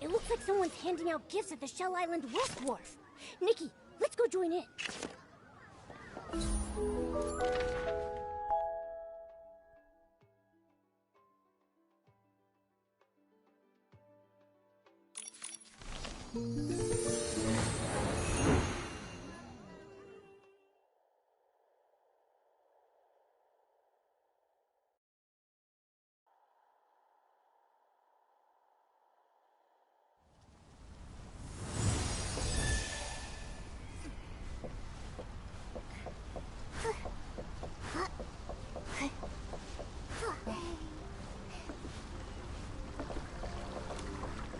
It looks like someone's handing out gifts at the Shell Island West Wharf. Nikki, let's go join in.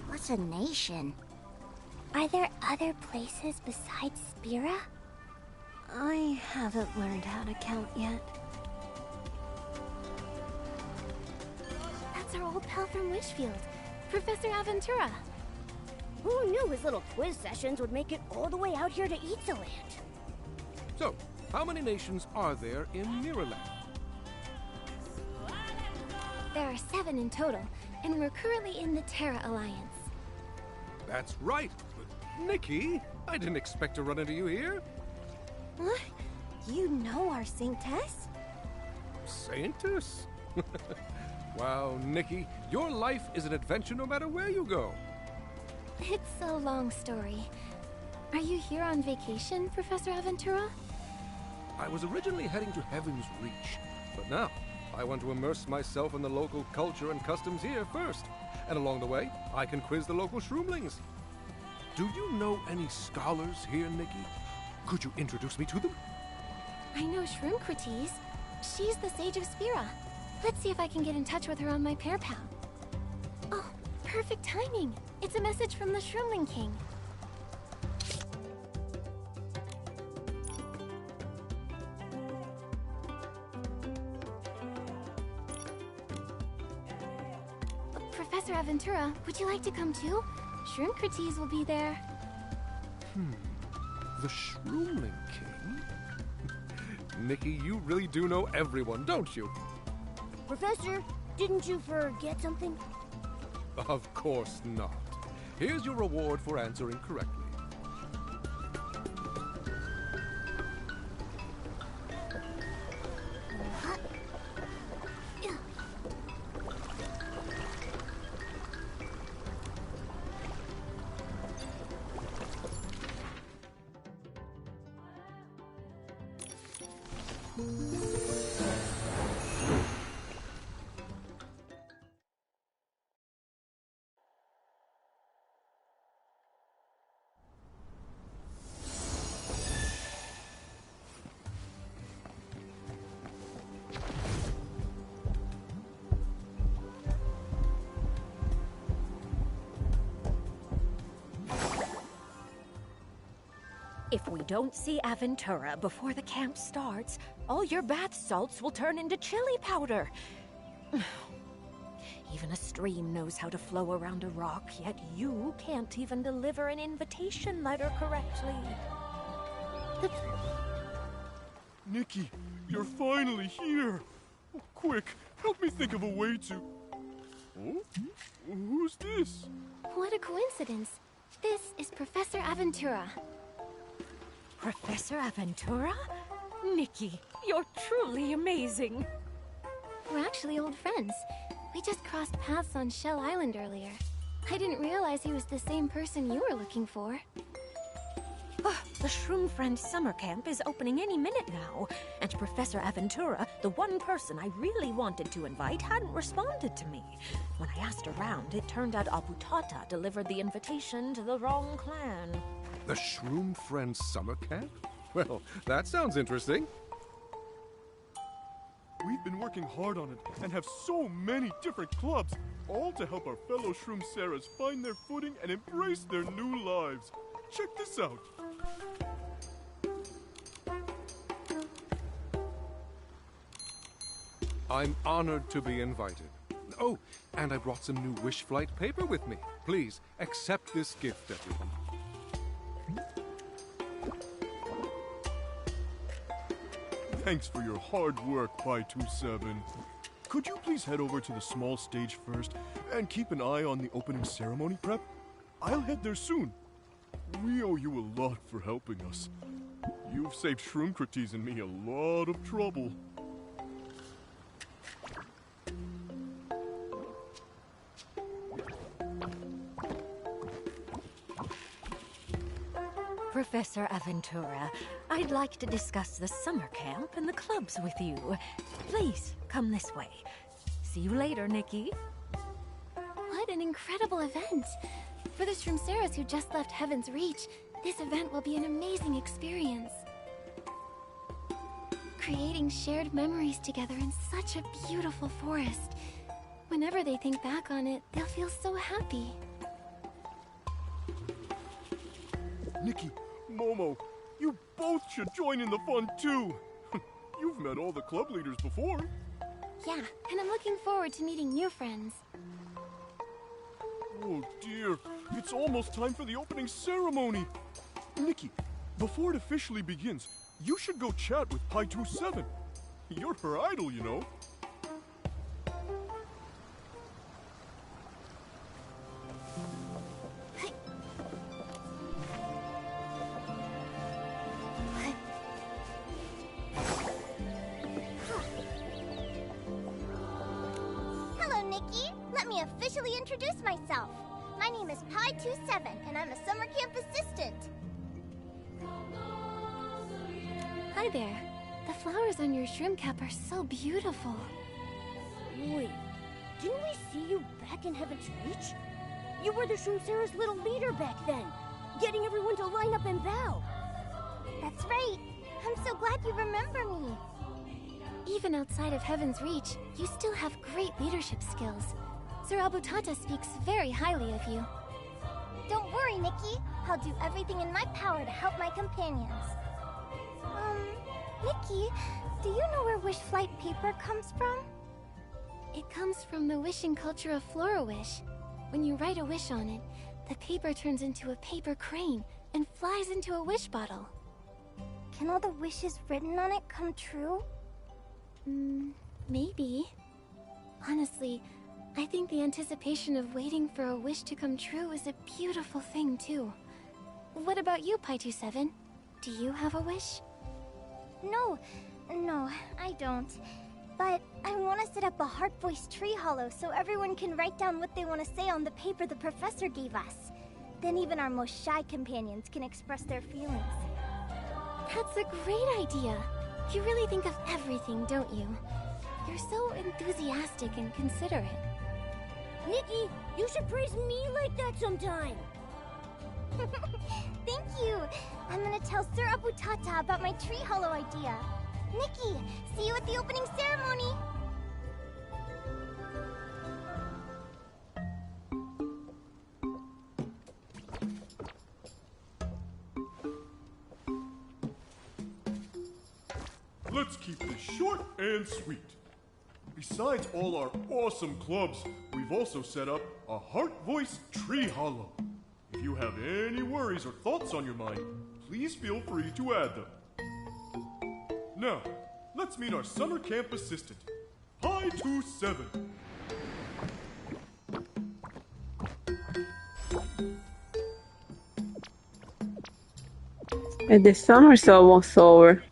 What's a nation? Are there other places besides Spira? I haven't learned how to count yet. That's our old pal from Wishfield, Professor Aventura. Who knew his little quiz sessions would make it all the way out here to Itzaland? So, how many nations are there in Mirrorland? There are 7 in total, and we're currently in the Terra Alliance. That's right. Nikki, I didn't expect to run into you here. What? You know our Saintess? Saintess? Wow, Nikki, your life is an adventure no matter where you go. It's a long story. Are you here on vacation, Professor Aventura? I was originally heading to Heaven's Reach, but now I want to immerse myself in the local culture and customs here first. And along the way, I can quiz the local shroomlings. Do you know any scholars here, Nikki? Could you introduce me to them? I know Shroomcrites. She's the Sage of Spira. Let's see if I can get in touch with her on my pair pal. Oh, perfect timing. It's a message from the Shroomling King. Professor Aventura, would you like to come too? Shroomcrites will be there. The Shroomling King? Nikki, you really do know everyone, don't you? Professor, didn't you forget something? Of course not. Here's your reward for answering correctly. If we don't see Aventura before the camp starts, all your bath salts will turn into chili powder. Even a stream knows how to flow around a rock, yet you can't even deliver an invitation letter correctly. Nikki, you're finally here! Oh, quick, help me think of a way to... Oh? Who's this? What a coincidence. This is Professor Aventura. Professor Aventura? Nikki, you're truly amazing. We're actually old friends. We just crossed paths on Shell Island earlier. I didn't realize he was the same person you were looking for. The Shroom Friends summer camp is opening any minute now, and Professor Aventura, the one person I really wanted to invite, hadn't responded to me. When I asked around, it turned out Abutata delivered the invitation to the wrong clan. The Shroom Friends summer camp? Well, that sounds interesting. We've been working hard on it and have so many different clubs, all to help our fellow Shroom Sarahs find their footing and embrace their new lives. Check this out. I'm honored to be invited. Oh, and I brought some new Wish Flight paper with me. Please, accept this gift, everyone. Thanks for your hard work, p161. Could you please head over to the small stage first and keep an eye on the opening ceremony prep? I'll head there soon. We owe you a lot for helping us. You've saved Shroomcrates and me a lot of trouble. Professor Aventura, I'd like to discuss the summer camp and the clubs with you. Please, come this way. See you later, Nikki. What an incredible event! For the Shroomceras who just left Heaven's Reach, this event will be an amazing experience. Creating shared memories together in such a beautiful forest. Whenever they think back on it, they'll feel so happy. Nikki, Momo, you both should join in the fun too. You've met all the club leaders before. Yeah, and I'm looking forward to meeting new friends. Oh dear, it's almost time for the opening ceremony. Nikki, before it officially begins, you should go chat with p161. You're her idol, you know. Hello, Nikki. Let me officially introduce myself. My name is p161, and I'm a summer camp assistant. Hi there. The flowers on your shroom cap are so beautiful. Wait, didn't we see you back in Heaven's Reach? You were the Shroomceras' little leader back then, getting everyone to line up and bow. That's right. I'm so glad you remember me. Even outside of Heaven's Reach, you still have great leadership skills. Sir Abutata speaks very highly of you. Don't worry, Nikki. I'll do everything in my power to help my companions. Nikki, do you know where wish flight paper comes from? It comes from the wishing culture of Flora-Wish. When you write a wish on it, the paper turns into a paper crane and flies into a wish bottle. Can all the wishes written on it come true? Maybe. Honestly, I think the anticipation of waiting for a wish to come true is a beautiful thing, too. What about you, p161? Do you have a wish? No, I don't. But I want to set up a heart voice tree hollow so everyone can write down what they want to say on the paper the professor gave us. Then even our most shy companions can express their feelings. That's a great idea. You really think of everything, don't you? You're so enthusiastic and considerate. Nikki, you should praise me like that sometime. Thank you. I'm gonna tell Sir Abutata about my tree hollow idea. Nikki, see you at the opening ceremony. Let's keep this short and sweet. Besides all our awesome clubs, we've also set up a Heart Voice Tree Hollow. If you have any worries or thoughts on your mind, please feel free to add them. Now, let's meet our summer camp assistant, p161. The summer's almost over.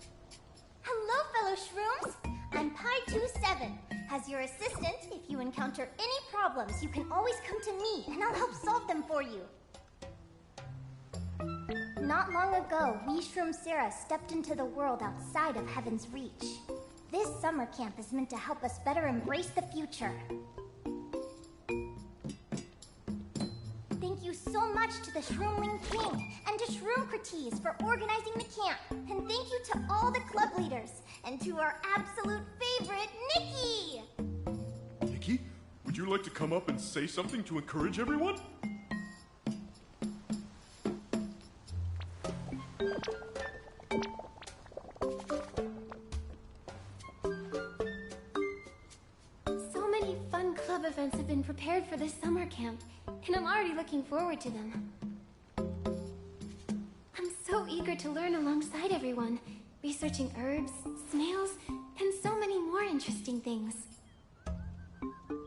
Hello, fellow Shrooms. I'm p161. As your assistant, if you encounter any problems, you can always come to me, and I'll help solve them for you. Not long ago, we Shroomceras stepped into the world outside of Heaven's Reach. This summer camp is meant to help us better embrace the future. Thank you so much to the Shroomling King and to Shroomcrates for organizing the camp. And thank you to all the club leaders and to our absolute favorite, Nikki! Nikki, would you like to come up and say something to encourage everyone? So many fun club events have been prepared for this summer camp, and I'm already looking forward to them. I'm so eager to learn alongside everyone, researching herbs, snails, and so many more interesting things.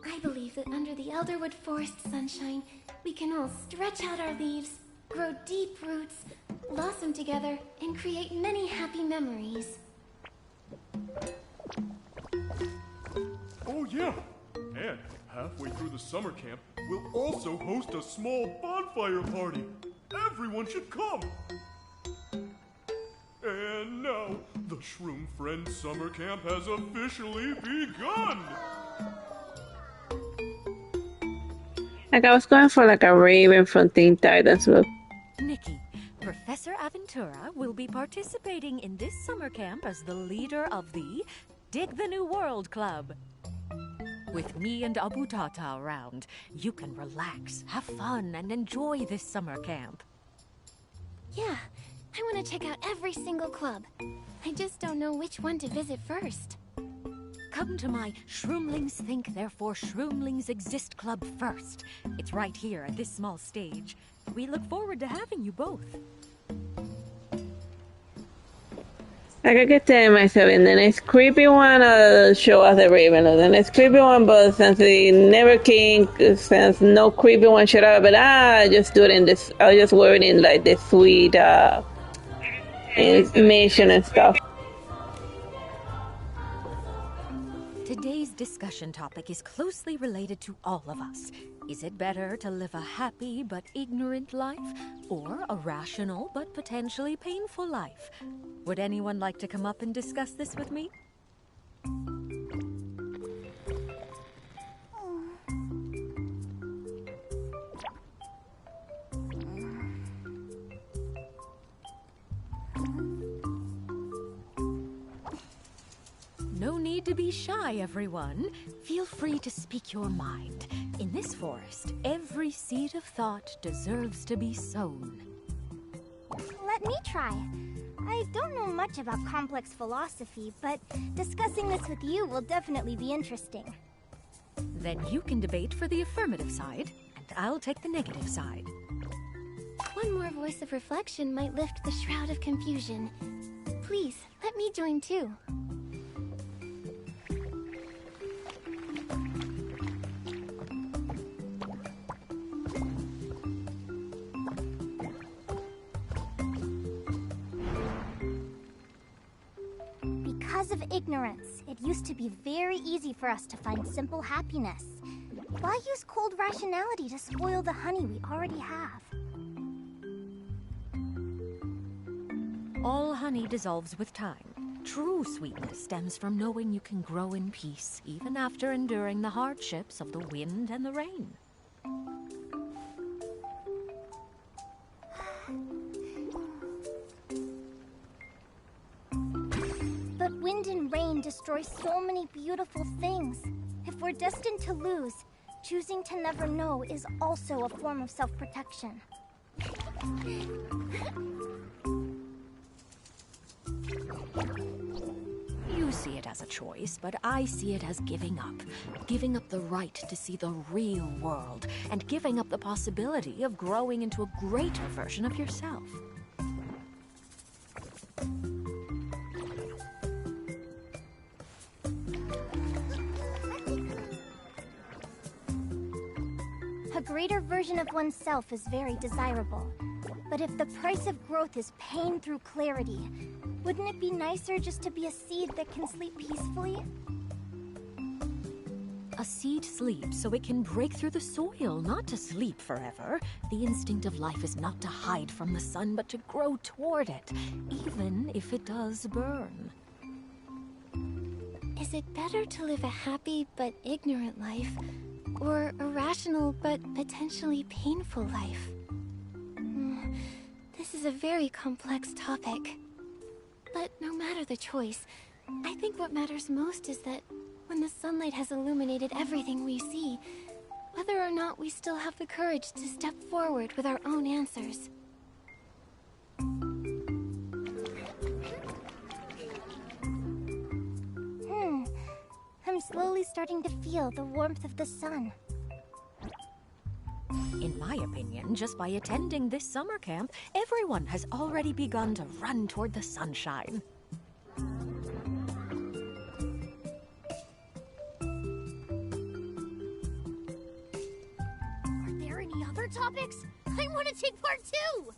I believe that under the Elderwood Forest sunshine, we can all stretch out our leaves, grow deep roots, blossom together, and create many happy memories. Oh yeah! And halfway through the summer camp, we'll also host a small bonfire party. Everyone should come! And now, the Shroom Friends Summer Camp has officially begun! Like I was going for like a Raven from Teen Titans look. Nikki, Professor Aventura will be participating in this summer camp as the leader of the Dig the New World Club. With me and Abu Tata around, you can relax, have fun, and enjoy this summer camp. Yeah, I want to check out every single club. I just don't know which one to visit first. Come to my Shroomlings Think Therefore Shroomlings Exist Club first. It's right here at this small stage. We look forward to having you both. Like I keep telling myself, in the next creepy one, I'll show us the Raven. The next creepy one, but since they never came, since no creepy one showed up, but I'll just do it in this, I'll just wear it in like this sweet animation and stuff. Today's discussion topic is closely related to all of us. Is it better to live a happy but ignorant life, or a rational but potentially painful life? Would anyone like to come up and discuss this with me? No need to be shy, everyone. Feel free to speak your mind. In this forest, every seed of thought deserves to be sown. Let me try. I don't know much about complex philosophy, but discussing this with you will definitely be interesting. Then you can debate for the affirmative side, and I'll take the negative side. One more voice of reflection might lift the shroud of confusion. Please, let me join too. Because of ignorance, it used to be very easy for us to find simple happiness. Why use cold rationality to spoil the honey we already have? All honey dissolves with time. True sweetness stems from knowing you can grow in peace, even after enduring the hardships of the wind and the rain. But wind and rain destroy so many beautiful things. If we're destined to lose, choosing to never know is also a form of self-protection. You see it as a choice, but I see it as giving up. Giving up the right to see the real world, and giving up the possibility of growing into a greater version of yourself. A greater version of oneself is very desirable. But if the price of growth is pain through clarity, wouldn't it be nicer just to be a seed that can sleep peacefully? A seed sleeps so it can break through the soil, not to sleep forever. The instinct of life is not to hide from the sun, but to grow toward it, even if it does burn. Is it better to live a happy but ignorant life, or a rational but potentially painful life? This is a very complex topic. But no matter the choice, I think what matters most is that when the sunlight has illuminated everything we see, whether or not we still have the courage to step forward with our own answers. I'm slowly starting to feel the warmth of the sun. In my opinion, just by attending this summer camp, everyone has already begun to run toward the sunshine. Are there any other topics? I want to take part too!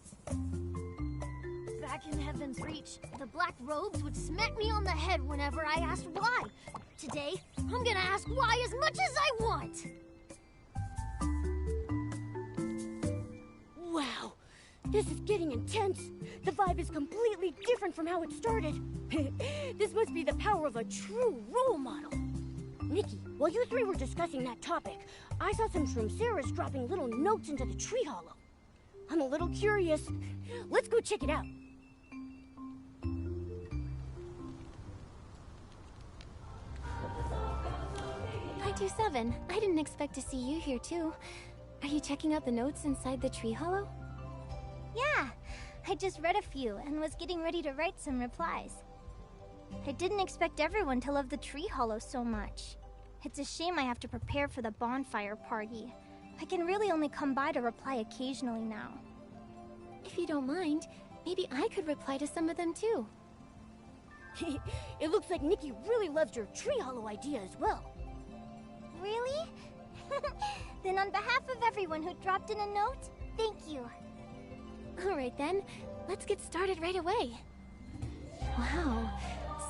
Back in Heaven's Reach, the Black Robes would smack me on the head whenever I asked why. Today, I'm gonna ask why as much as I want! Wow, this is getting intense. The vibe is completely different from how it started. This must be the power of a true role model. Nikki, while you three were discussing that topic, I saw some Shroomceras dropping little notes into the tree hollow. I'm a little curious. Let's go check it out. p161, I didn't expect to see you here too. Are you checking out the notes inside the tree hollow? Yeah, I just read a few and was getting ready to write some replies. I didn't expect everyone to love the tree hollow so much. It's a shame I have to prepare for the bonfire party. I can really only come by to reply occasionally now. If you don't mind, maybe I could reply to some of them too. It looks like Nikki really loves your tree hollow idea as well. Really? Then on behalf of everyone who dropped in a note, thank you. Alright then, let's get started right away. Wow,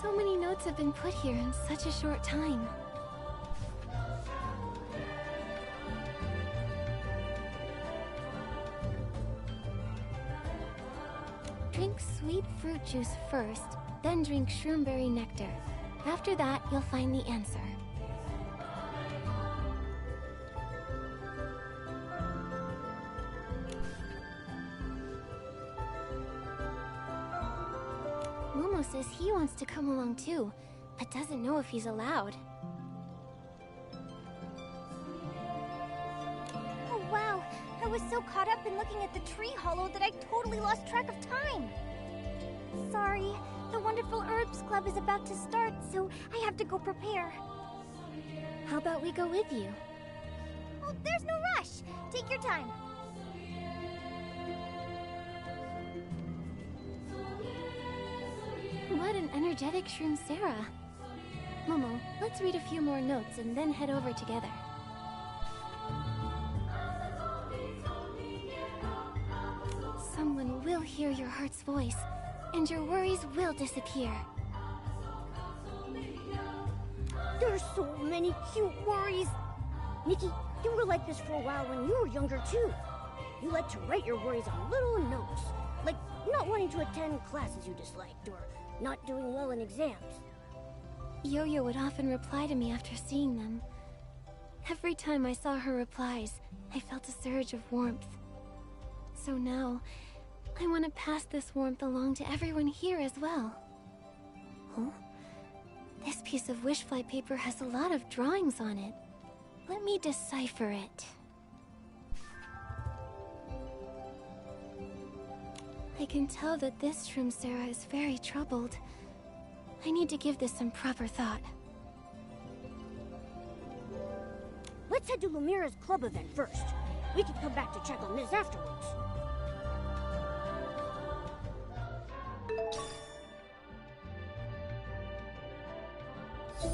so many notes have been put here in such a short time. Drink sweet fruit juice first, then drink shroomberry nectar. After that, you'll find the answer. Momo says he wants to come along too, but doesn't know if he's allowed. Oh wow, I was so caught up in looking at the tree hollow that I totally lost track of time. Sorry, the Wonderful Herbs Club is about to start, so I have to go prepare. How about we go with you? Oh, there's no rush. Take your time. What an energetic Shroomcera. Momo, let's read a few more notes and then head over together. Someone will hear your heart's voice, and your worries will disappear. There's so many cute worries. Nikki, you were like this for a while when you were younger too. You like to write your worries on little notes, like not wanting to attend classes you disliked or not doing well in exams. Yo-Yo would often reply to me after seeing them. Every time I saw her replies, I felt a surge of warmth. So now, I want to pass this warmth along to everyone here as well. Huh? This piece of wishfly paper has a lot of drawings on it. Let me decipher it. I can tell that this Shroomcera is very troubled. I need to give this some proper thought. Let's head to Lumira's club event first. We can come back to check on this afterwards.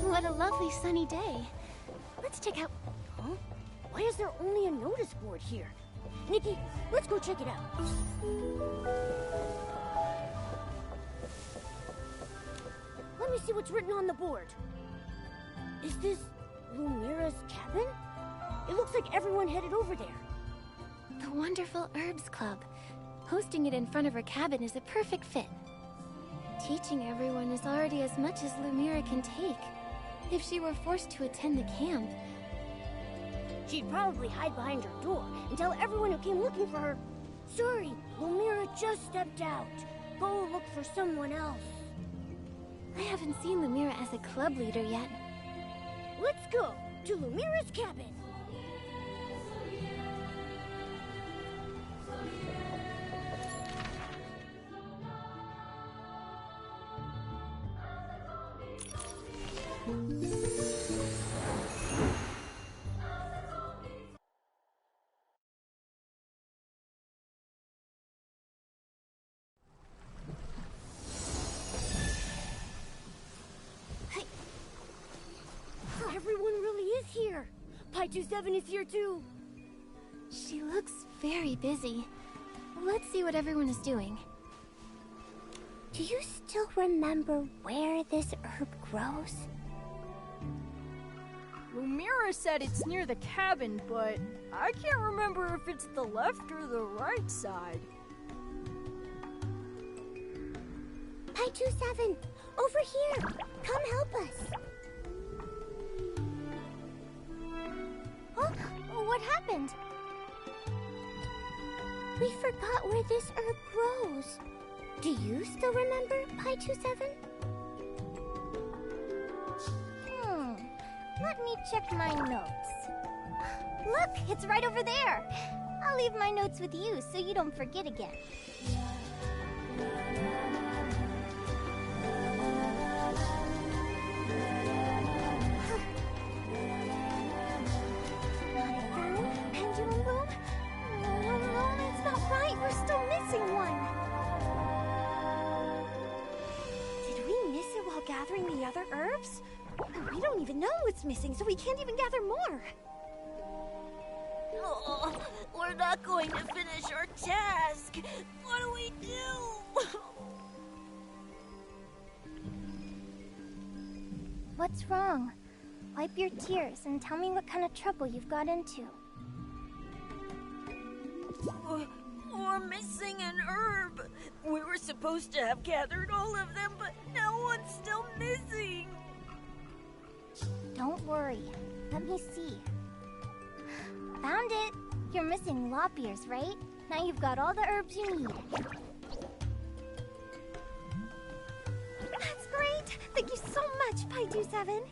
What a lovely sunny day. Let's check out... Huh? Why is there only a notice board here? Nikki, let's go check it out. Let me see what's written on the board. Is this Lumira's cabin? It looks like everyone headed over there. The Wonderful Herbs Club. Hosting it in front of her cabin is a perfect fit. Teaching everyone is already as much as Lumira can take. If she were forced to attend the camp, she'd probably hide behind her door and tell everyone who came looking for her, "Sorry, Lumira just stepped out. Go look for someone else." I haven't seen Lumira as a club leader yet. Let's go to Lumira's cabin. Everyone really is here. p161 is here too. She looks very busy. Let's see what everyone is doing. Do you still remember where this herb grows? Lumira said it's near the cabin, but I can't remember if it's the left or the right side. p161, over here! Come help us! Oh, what happened? We forgot where this herb grows. Do you still remember, p161? Let me check my notes. Look, it's right over there. I'll leave my notes with you so you don't forget again. Pendulum loom? No, that's not right. We're still missing one. Did we miss it while gathering the other herbs? We don't even know what's missing, so we can't even gather more. Oh, we're not going to finish our task. What do we do? What's wrong? Wipe your tears and tell me what kind of trouble you've got into. We're missing an herb. We were supposed to have gathered all of them, but no one's still missing. Don't worry. Let me see. Found it. You're missing lop ears, right? Now you've got all the herbs you need. That's great! Thank you so much, p161.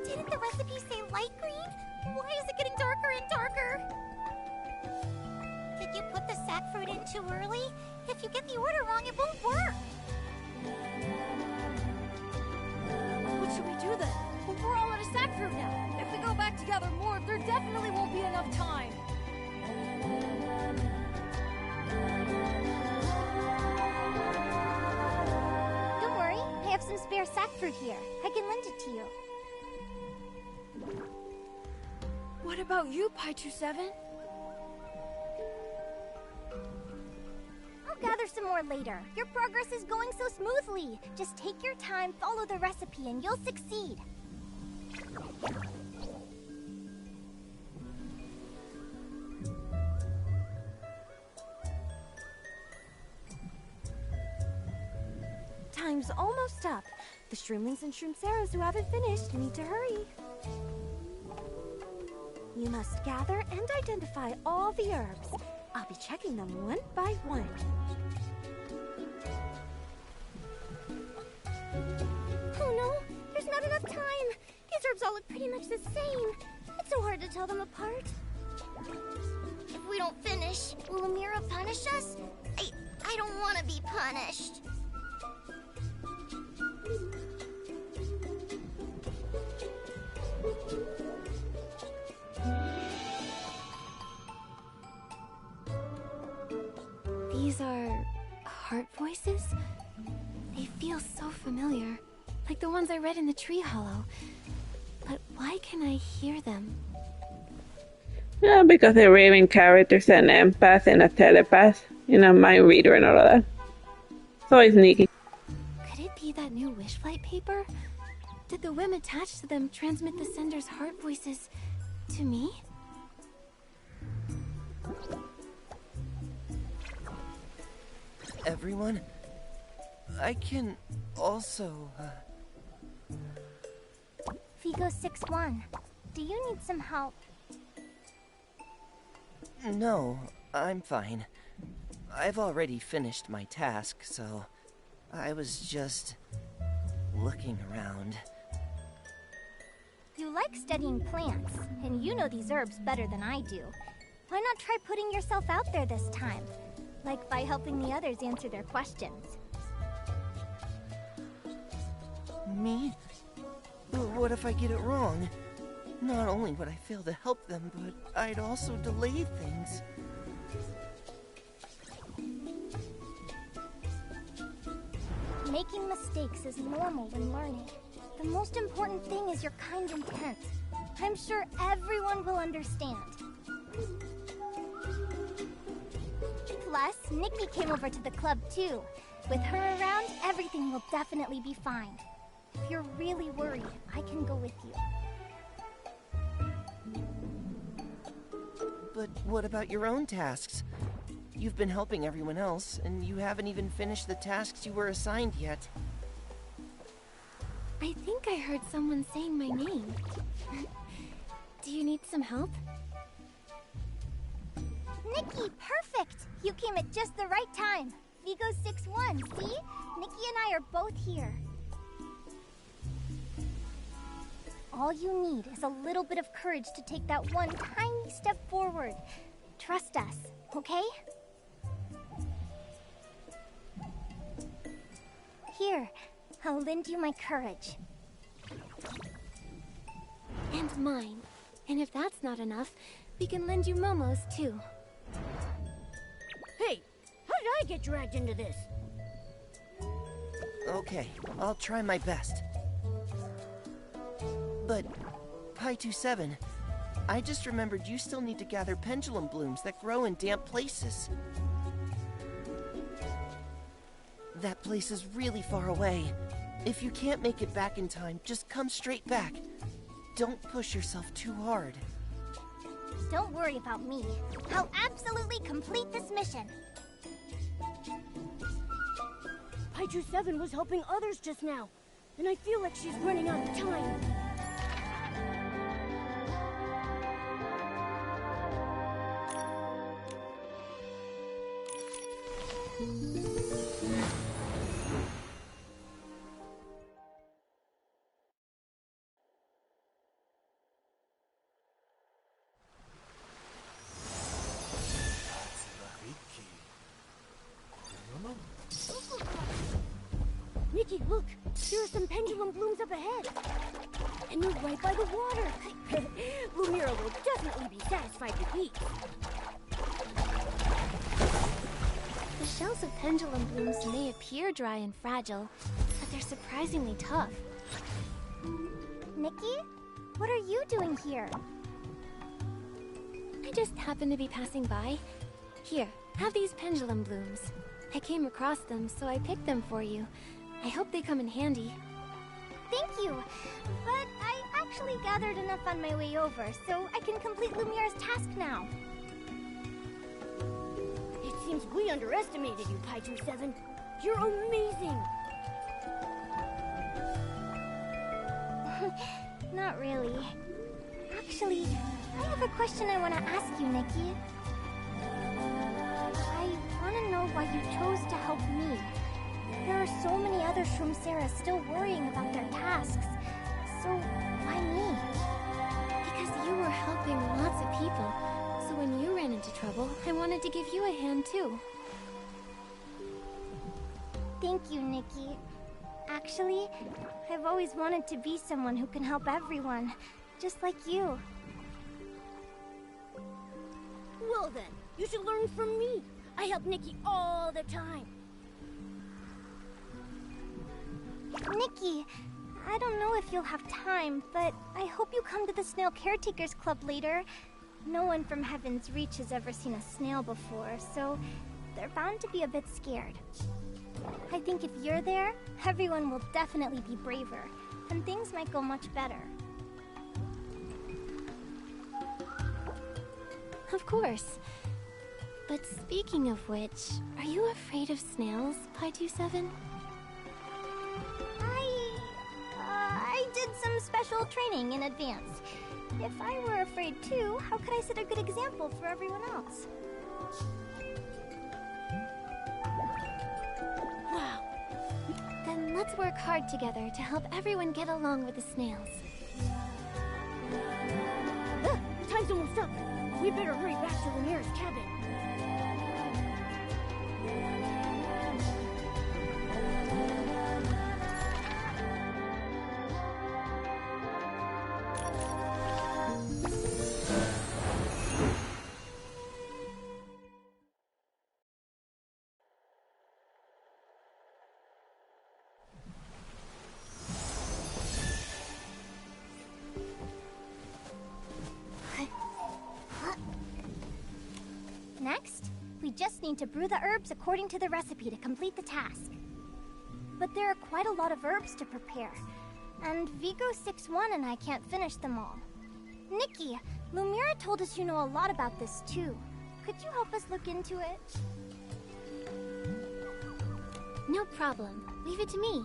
Didn't the recipe say light green? Why is it getting darker and darker? Did you put the sack fruit in too early? If you get the order wrong, it won't work. What should we do then? We're all out of sack fruit now. If we go back to gather more, there definitely won't be enough time. Don't worry, I have some spare sack fruit here. I can lend it to you. What about you, p161? I'll gather some more later. Your progress is going so smoothly. Just take your time, follow the recipe, and you'll succeed. Time's almost up. The Shroomlings and Shroomceros who haven't finished need to hurry. You must gather and identify all the herbs. I'll be checking them one by one. Oh no, there's not enough time. These herbs all look pretty much the same. It's so hard to tell them apart. If we don't finish, will Amira punish us? I don't want to be punished. These are heart voices? They feel so familiar, like the ones I read in the Tree Hollow. But why can I hear them? Yeah, because they're raving characters, an empath and a telepath, mind reader and all of that. It's always Nikki. Could it be that new wishlight paper? Did the whim attached to them transmit the sender's heart voices to me? Everyone, I can also, p161, do you need some help? No, I'm fine. I've already finished my task, so I was just looking around. You like studying plants, and you know these herbs better than I do. Why not try putting yourself out there this time? Like by helping the others answer their questions. Me? What if I get it wrong? Not only would I fail to help them, but I'd also delay things. Making mistakes is normal when learning. The most important thing is your kind intent. I'm sure everyone will understand. Plus, Nikki came over to the club too. With her around, everything will definitely be fine. If you're really worried, I can go with you. But what about your own tasks? You've been helping everyone else, and you haven't even finished the tasks you were assigned yet. I think I heard someone saying my name. Do you need some help? Nikki, perfect! You came at just the right time. p161, see? Nikki and I are both here. All you need is a little bit of courage to take that one tiny step forward. Trust us, okay? Here, I'll lend you my courage. And mine. And if that's not enough, we can lend you Momo's too. Hey, how did I get dragged into this? Okay, I'll try my best. But, p161, I just remembered you still need to gather pendulum blooms that grow in damp places. That place is really far away. If you can't make it back in time, just come straight back. Don't push yourself too hard. Don't worry about me. I'll absolutely complete this mission. p161 was helping others just now, and I feel like she's running out of time. Nikki, look! There are some pendulum blooms up ahead! And they're right by the water! Lumira will definitely be satisfied with these. The shells of pendulum blooms may appear dry and fragile, but they're surprisingly tough. Nikki? What are you doing here? I just happened to be passing by. Here, have these pendulum blooms. I came across them, so I picked them for you. I hope they come in handy. Thank you! But I actually gathered enough on my way over, so I can complete Lumira's task now. It seems we underestimated you, p161. You're amazing! Not really. Actually, I have a question I want to ask you, Nikki. I want to know why you chose to help me. There are so many other Shroomceras still worrying about their tasks. So, why me? Because you were helping lots of people. So when you ran into trouble, I wanted to give you a hand too. Thank you, Nikki. Actually, I've always wanted to be someone who can help everyone, just like you. Well then, you should learn from me. I help Nikki all the time. Nikki, I don't know if you'll have time, but I hope you come to the Snail Caretakers Club later. No one from Heaven's Reach has ever seen a snail before, so they're bound to be a bit scared. I think if you're there, everyone will definitely be braver, and things might go much better. Of course. But speaking of which, are you afraid of snails, p161? I did some special training in advance. If I were afraid too, how could I set a good example for everyone else? Wow. Then let's work hard together to help everyone get along with the snails. Time's almost up. We better hurry back to Lumira's cabin. just need to brew the herbs according to the recipe to complete the task. But there are quite a lot of herbs to prepare, and p161 and I can't finish them all. Nikki, Lumira told us you know a lot about this too. Could you help us look into it? No problem. Leave it to me.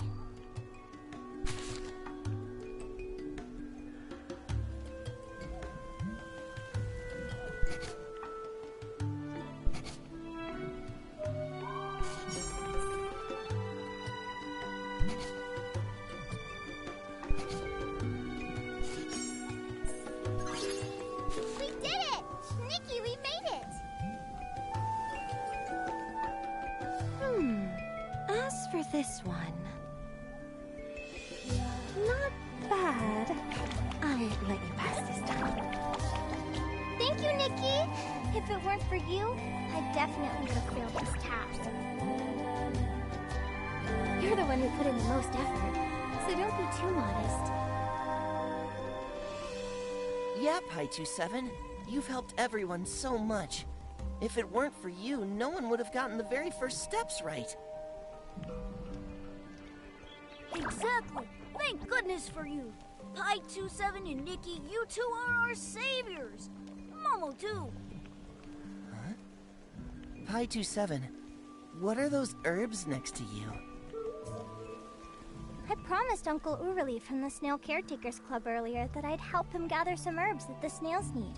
We did it! Nikki, we made it! As for this one... not bad. I'll let you pass this time. Thank you, Nikki! If it weren't for you, I definitely would have failed this task. You're the one who put in the most effort, so don't be too modest. Yeah, p161. You've helped everyone so much. If it weren't for you, no one would have gotten the very first steps right. Exactly. Thank goodness for you. p161 and Nikki, you two are our saviors. Momo, too. Huh? p161, what are those herbs next to you? I promised Uncle Urali from the Snail Caretakers Club earlier that I'd help him gather some herbs that the snails need.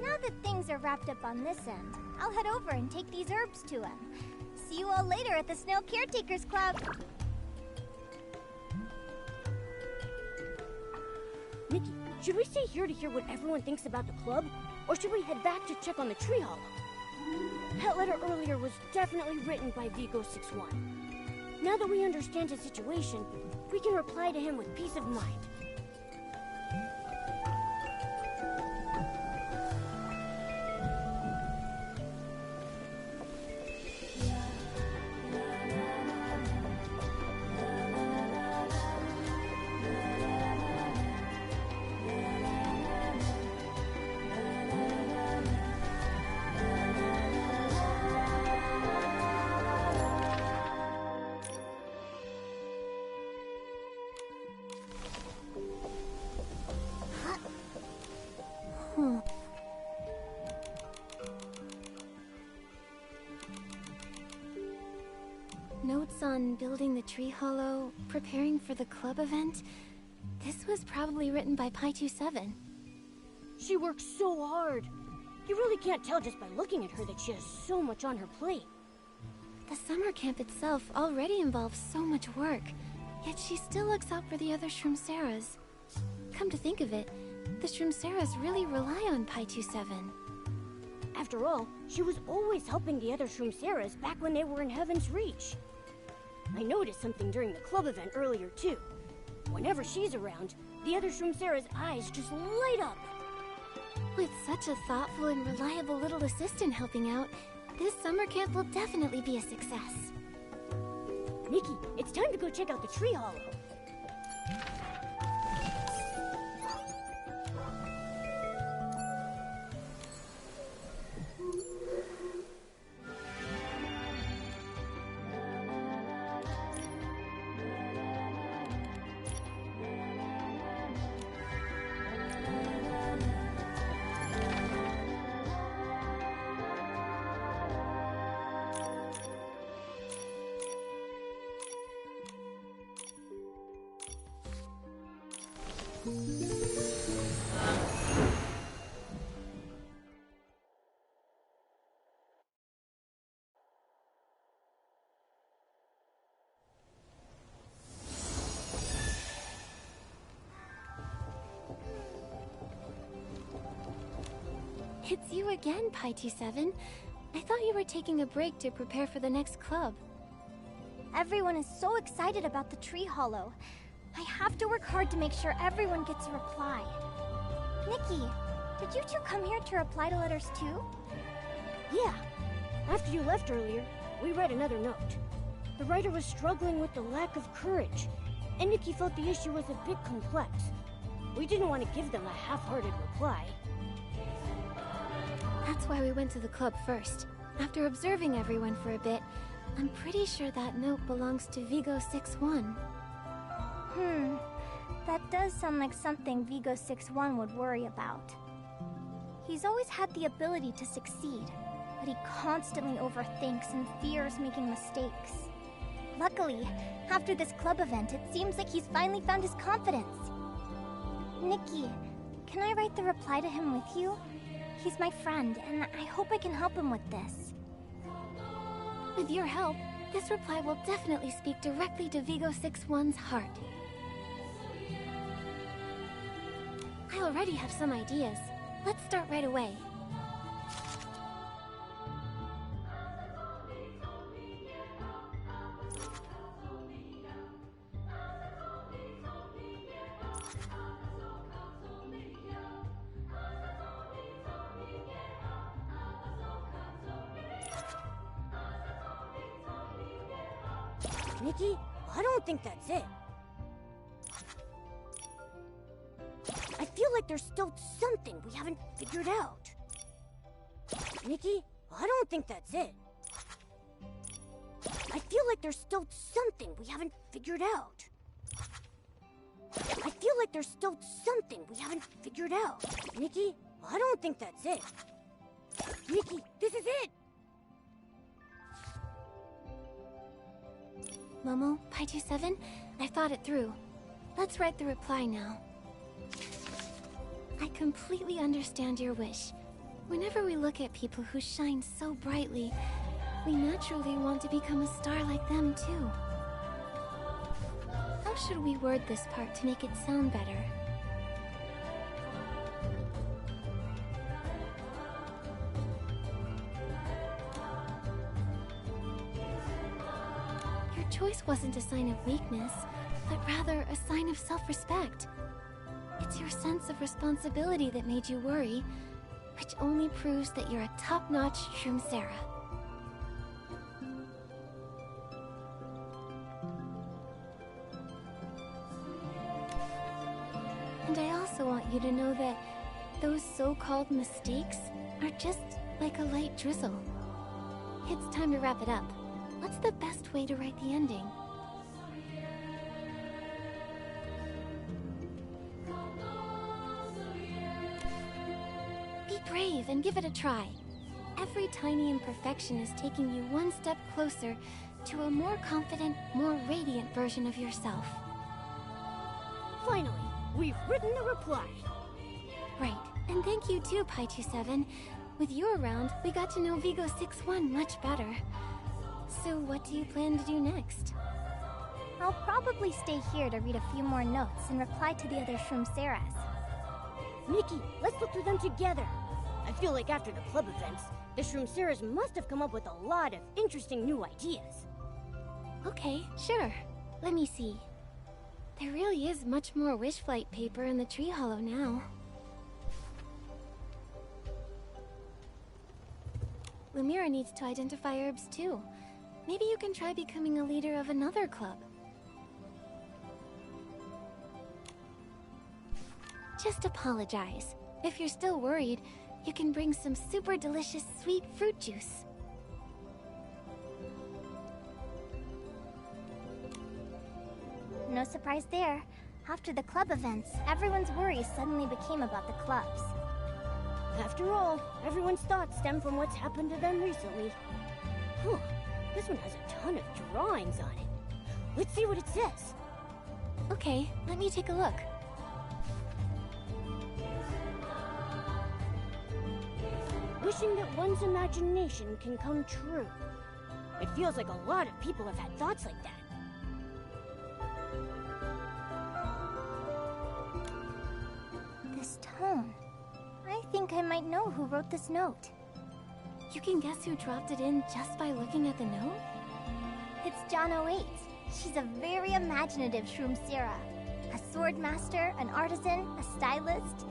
Now that things are wrapped up on this end, I'll head over and take these herbs to him. See you all later at the Snail Caretakers Club! Nikki, should we stay here to hear what everyone thinks about the club? Or should we head back to check on the tree hollow? That letter earlier was definitely written by p161. Now that we understand his situation, we can reply to him with peace of mind. Notes on building the tree hollow, preparing for the club event. This was probably written by p161. She works so hard. You really can't tell just by looking at her that she has so much on her plate. The summer camp itself already involves so much work, yet she still looks out for the other Shroomseras. Come to think of it, the Shroomseras really rely on p161. After all, she was always helping the other Shroomseras back when they were in Heaven's Reach. I noticed something during the club event earlier too. Whenever she's around, the other Shroomseras' eyes just light up. With such a thoughtful and reliable little assistant helping out, this summer camp will definitely be a success. Nikki, it's time to go check out the tree hollow. It's you again, p161. I thought you were taking a break to prepare for the next club. Everyone is so excited about the tree hollow. I have to work hard to make sure everyone gets a reply. Nikki, did you two come here to reply to letters too? Yeah. After you left earlier, we read another note. The writer was struggling with the lack of courage, and Nikki felt the issue was a bit complex. We didn't want to give them a half-hearted reply. That's why we went to the club first. After observing everyone for a bit, I'm pretty sure that note belongs to Vigo-61. That does sound like something Vigo-61 would worry about. He's always had the ability to succeed, but he constantly overthinks and fears making mistakes. Luckily, after this club event, it seems like he's finally found his confidence. Nikki, can I write the reply to him with you? He's my friend, and I hope I can help him with this. With your help, this reply will definitely speak directly to Vigo-61's heart. I already have some ideas. Let's start right away. Nikki, I don't think that's it. I feel like there's still something we haven't figured out. Nikki, I don't think that's it. I feel like there's still something we haven't figured out. I feel like there's still something we haven't figured out. Nikki, I don't think that's it. Nikki, this is it! Momo, p161, I thought it through. Let's write the reply now. I completely understand your wish. Whenever we look at people who shine so brightly, we naturally want to become a star like them too. How should we word this part to make it sound better? Your choice wasn't a sign of weakness, but rather a sign of self-respect. It's your sense of responsibility that made you worry, which only proves that you're a top-notch Shroomsera. And I also want you to know that those so-called mistakes are just like a light drizzle. It's time to wrap it up. What's the best way to write the ending? Be brave and give it a try. Every tiny imperfection is taking you one step closer to a more confident, more radiant version of yourself. Finally, we've written the reply. Right, and thank you too, p161. With you around, we got to know Vigo-61 much better. So what do you plan to do next? I'll probably stay here to read a few more notes and reply to the other Shroomseras. Nikki, let's look through them together. I feel like after the club events, the Shroomseras must have come up with a lot of interesting new ideas. Okay, sure. Let me see. There really is much more wish flight paper in the tree hollow now. Lumira needs to identify herbs too. Maybe you can try becoming a leader of another club. Just apologize. If you're still worried, you can bring some super delicious sweet fruit juice. No surprise there. After the club events, everyone's worries suddenly became about the clubs. After all, everyone's thoughts stem from what's happened to them recently. Huh, this one has a ton of drawings on it. Let's see what it says. Okay, let me take a look. Wishing that one's imagination can come true. It feels like a lot of people have had thoughts like that. This tone. I think I might know who wrote this note. You can guess who dropped it in just by looking at the note? It's John 08. She's a very imaginative Shroomsera. A sword master, an artisan, a stylist.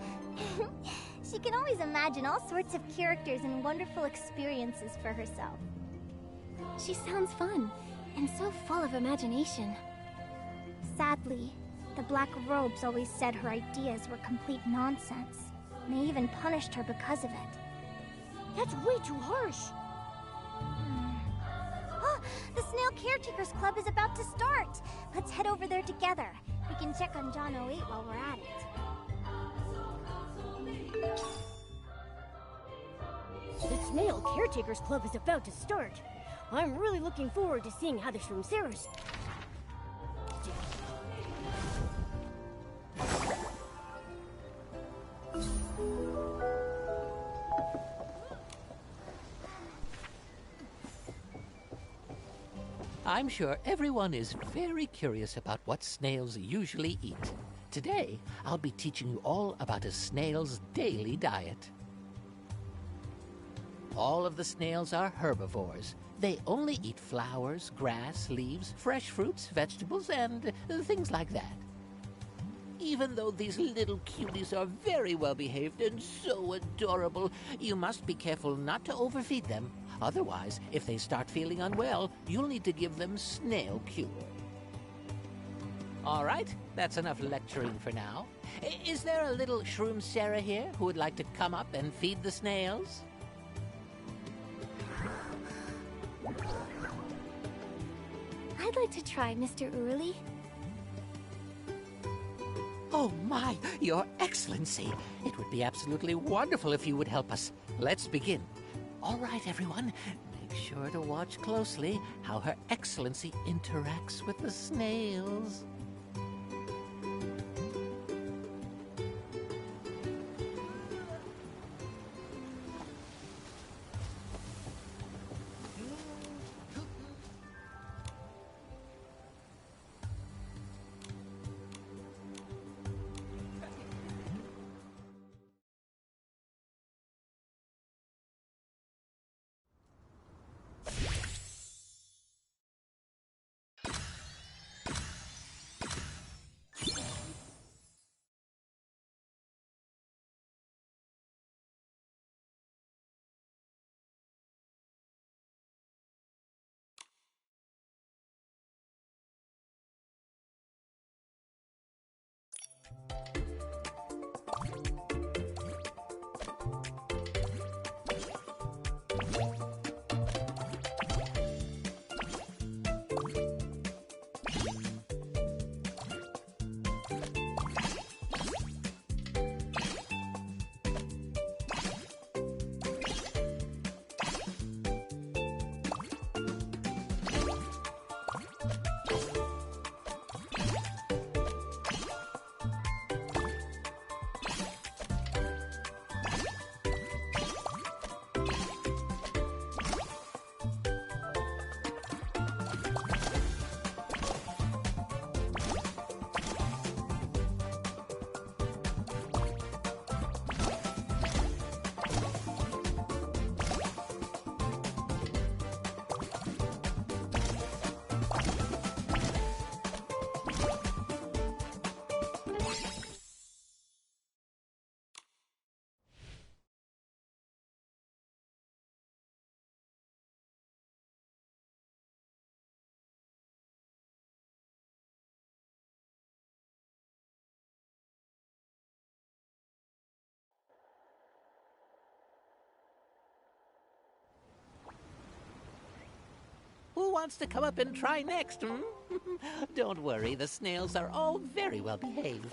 She can always imagine all sorts of characters and wonderful experiences for herself. She sounds fun, and so full of imagination. Sadly, the Black Robes always said her ideas were complete nonsense. And they even punished her because of it. That's way too harsh. Oh, the Snail Caretakers Club is about to start. Let's head over there together. We can check on John 08 while we're at it. The Snail Caretakers Club is about to start. I'm really looking forward to seeing how the Shroomceras... I'm sure everyone is very curious about what snails usually eat. Today, I'll be teaching you all about a snail's daily diet. All of the snails are herbivores. They only eat flowers, grass, leaves, fresh fruits, vegetables, and things like that. Even though these little cuties are very well behaved and so adorable, you must be careful not to overfeed them. Otherwise, if they start feeling unwell, you'll need to give them snail cure. All right, that's enough lecturing for now. Is there a little Shroomcera here who would like to come up and feed the snails? I'd like to try, Mr. Urli. Oh my, Your Excellency! It would be absolutely wonderful if you would help us. Let's begin. All right, everyone. Make sure to watch closely how Her Excellency interacts with the snails. Who wants to come up and try next, hmm? Don't worry, the snails are all very well behaved.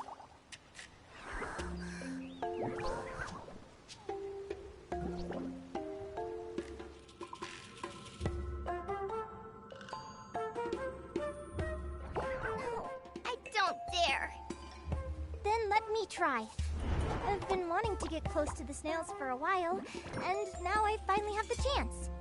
I don't dare. Then let me try. I've been wanting to get close to the snails for a while, and now I finally have the chance.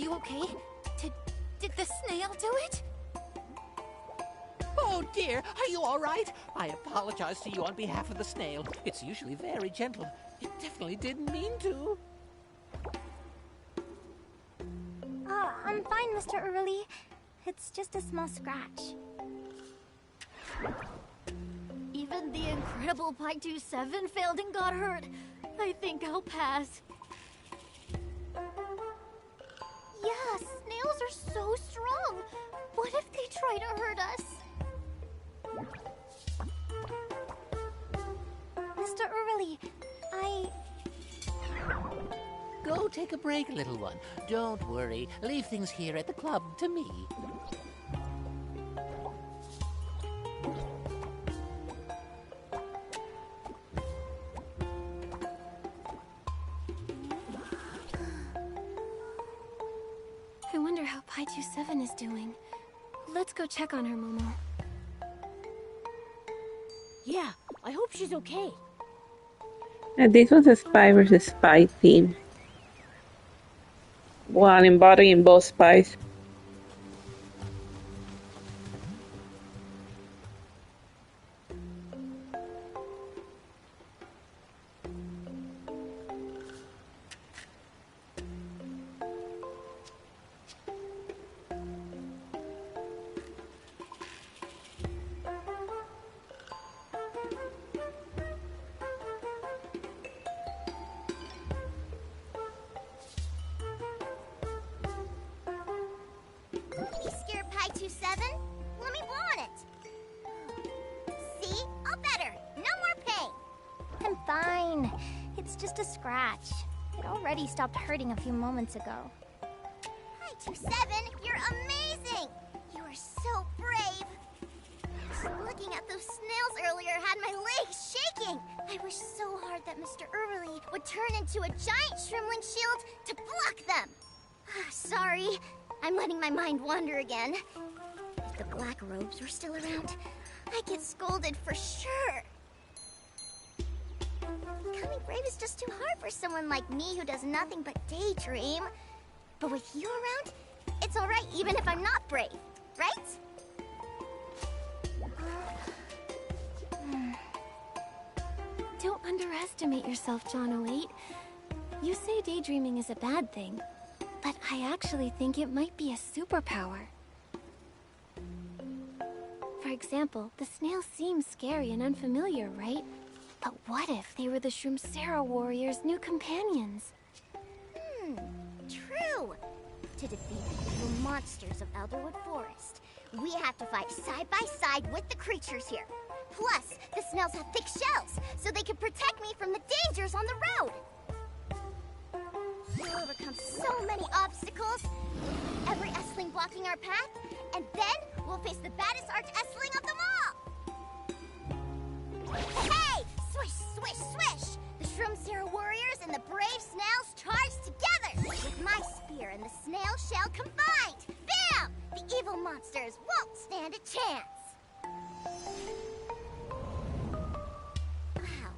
you okay? Did the snail do it? Oh dear, are you all right? I apologize to you on behalf of the snail. It's usually very gentle. It definitely didn't mean to. I'm fine, Mr. Early. It's just a small scratch. Even the incredible p161 failed and got hurt. I think I'll pass. Yeah, snails are so strong. What if they try to hurt us? Mr. Early, Go take a break, little one. Don't worry. Leave things here at the club to me. I wonder how p161 is doing. Let's go check on her, Momo. Yeah, I hope she's okay. And this was a spy versus spy theme. One embodying both spies. you scared p161? Let me blow on it. See? All better. No more pain. I'm fine. It's just a scratch. It already stopped hurting a few moments ago. p161, you're amazing! You are so brave. Just looking at those snails earlier had my legs shaking. I wish so hard that Mr. Early would turn into a giant shrimpling shield to block them. Sorry, I'm letting my mind wander again. If the black robes were still around, I'd get scolded for sure. Becoming brave is just too hard for someone like me who does nothing but daydream. But with you around, it's alright even if I'm not brave, right? Don't underestimate yourself, John 08. You say daydreaming is a bad thing, but I actually think it might be a superpower. For example, the snails seem scary and unfamiliar, right? But what if they were the Shroomsera warriors' new companions? True. To defeat the evil monsters of Elderwood Forest, we have to fight side by side with the creatures here. Plus, the snails have thick shells, so they can protect me from the dangers on the road. We'll overcome so many obstacles, every Essling blocking our path, and then we'll face the baddest arch-Essling of them all! Hey! Swish, swish, swish! The Shroomsera warriors and the brave snails charge together! With my spear and the snail shell combined! Bam! The evil monsters won't stand a chance! Wow,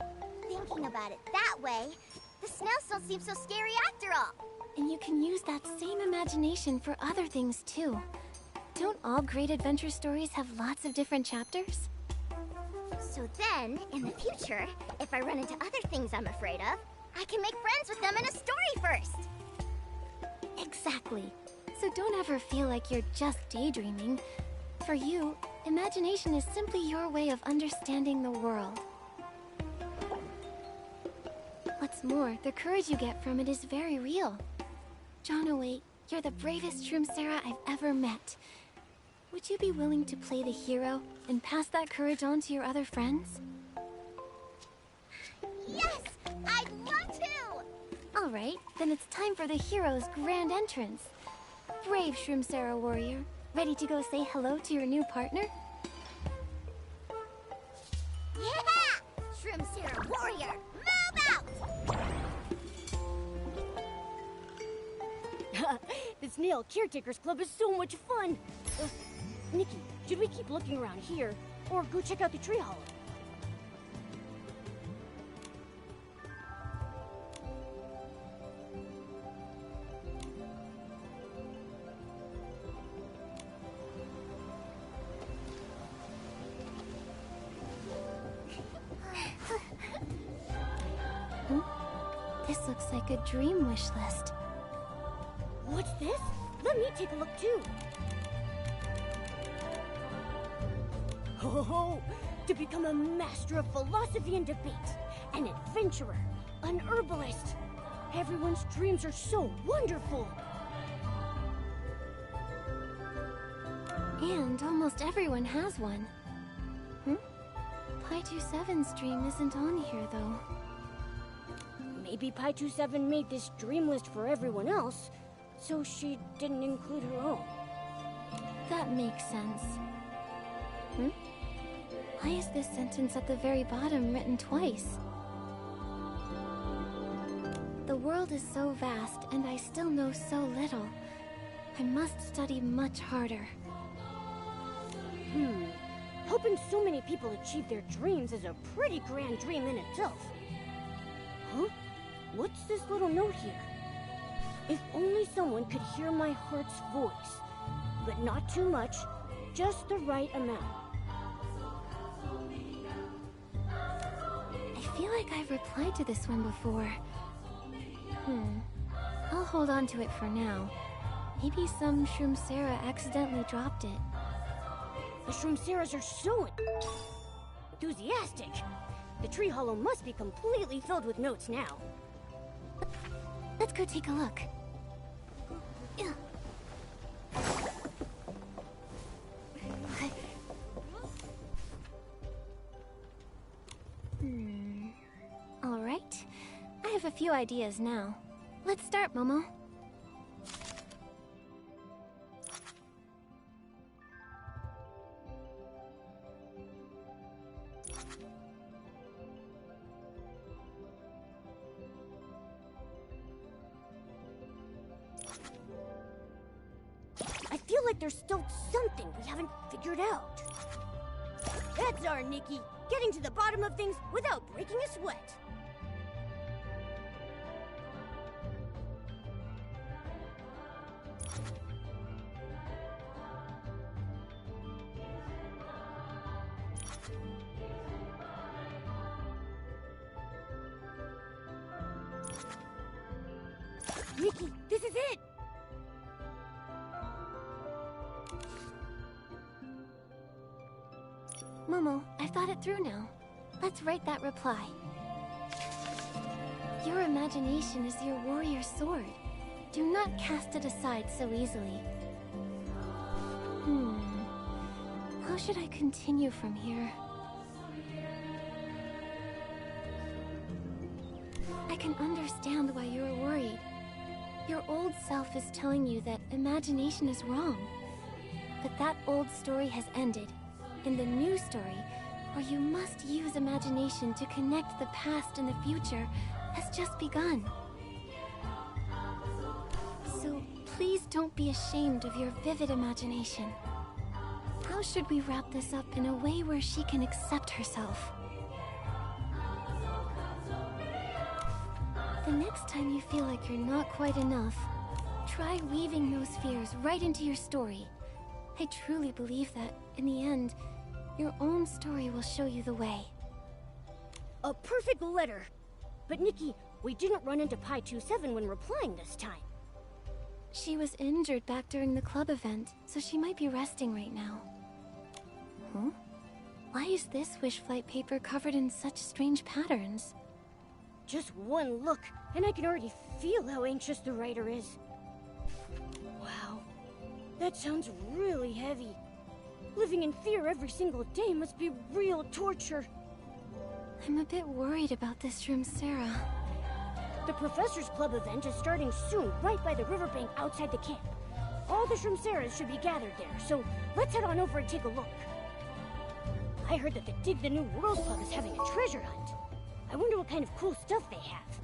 thinking about it that way, the snails don't seem so scary after all. And you can use that same imagination for other things too. Don't all great adventure stories have lots of different chapters? So then, in the future, if I run into other things I'm afraid of, I can make friends with them in a story first. Exactly. So don't ever feel like you're just daydreaming. For you, imagination is simply your way of understanding the world. What's more, the courage you get from it is very real. John 08, you're the bravest Shroomsera I've ever met. Would you be willing to play the hero and pass that courage on to your other friends? Yes! I'd love to! Alright, then it's time for the hero's grand entrance. Brave Shroomsera warrior, ready to go say hello to your new partner? Yeah! Shroomsera warrior, move out! The Snail Caretakers Club is so much fun! Nikki, should we keep looking around here, or go check out the tree hollow? looks like a dream wish list. What's this? Let me take a look too. Oh, to become a master of philosophy and debate, an adventurer, an herbalist. Everyone's dreams are so wonderful. And almost everyone has one. p161's dream isn't on here, though. Maybe p161 made this dream list for everyone else, so she didn't include her own. That makes sense. Why is this sentence at the very bottom written twice? The world is so vast, and I still know so little. I must study much harder. Helping so many people achieve their dreams is a pretty grand dream in itself. Huh? What's this little note here? If only someone could hear my heart's voice. But not too much, just the right amount. I feel like I've replied to this one before. I'll hold on to it for now. Maybe some Shroomsera accidentally dropped it. The Shroomseras are so enthusiastic. The tree hollow must be completely filled with notes now. Let's go take a look. All right. I have a few ideas now. Let's start, Momo. I feel like there's still something we haven't figured out. That's our Nikki, getting to the bottom of things without breaking a sweat. Nikki, this is it! Momo, I've thought it through now. Let's write that reply. Your imagination is your warrior sword. Do not cast it aside so easily. How should I continue from here? I can understand why you're worried. Your old self is telling you that imagination is wrong. But that old story has ended. In the new story, where you must use imagination to connect the past and the future, has just begun. So please don't be ashamed of your vivid imagination. How should we wrap this up in a way where she can accept herself? The next time you feel like you're not quite enough, try weaving those fears right into your story. I truly believe that, in the end, your own story will show you the way. A perfect letter! But Nikki, we didn't run into p161 when replying this time. She was injured back during the club event, so she might be resting right now. Why is this wish flight paper covered in such strange patterns? Just one look, and I can already feel how anxious the writer is. Wow, that sounds really heavy. Living in fear every single day must be real torture. I'm a bit worried about this Shroomsera. The Professor's Club event is starting soon, right by the riverbank outside the camp. All the Shroomseras should be gathered there, so let's head on over and take a look. I heard that the Dig the New World Club is having a treasure hunt. I wonder what kind of cool stuff they have.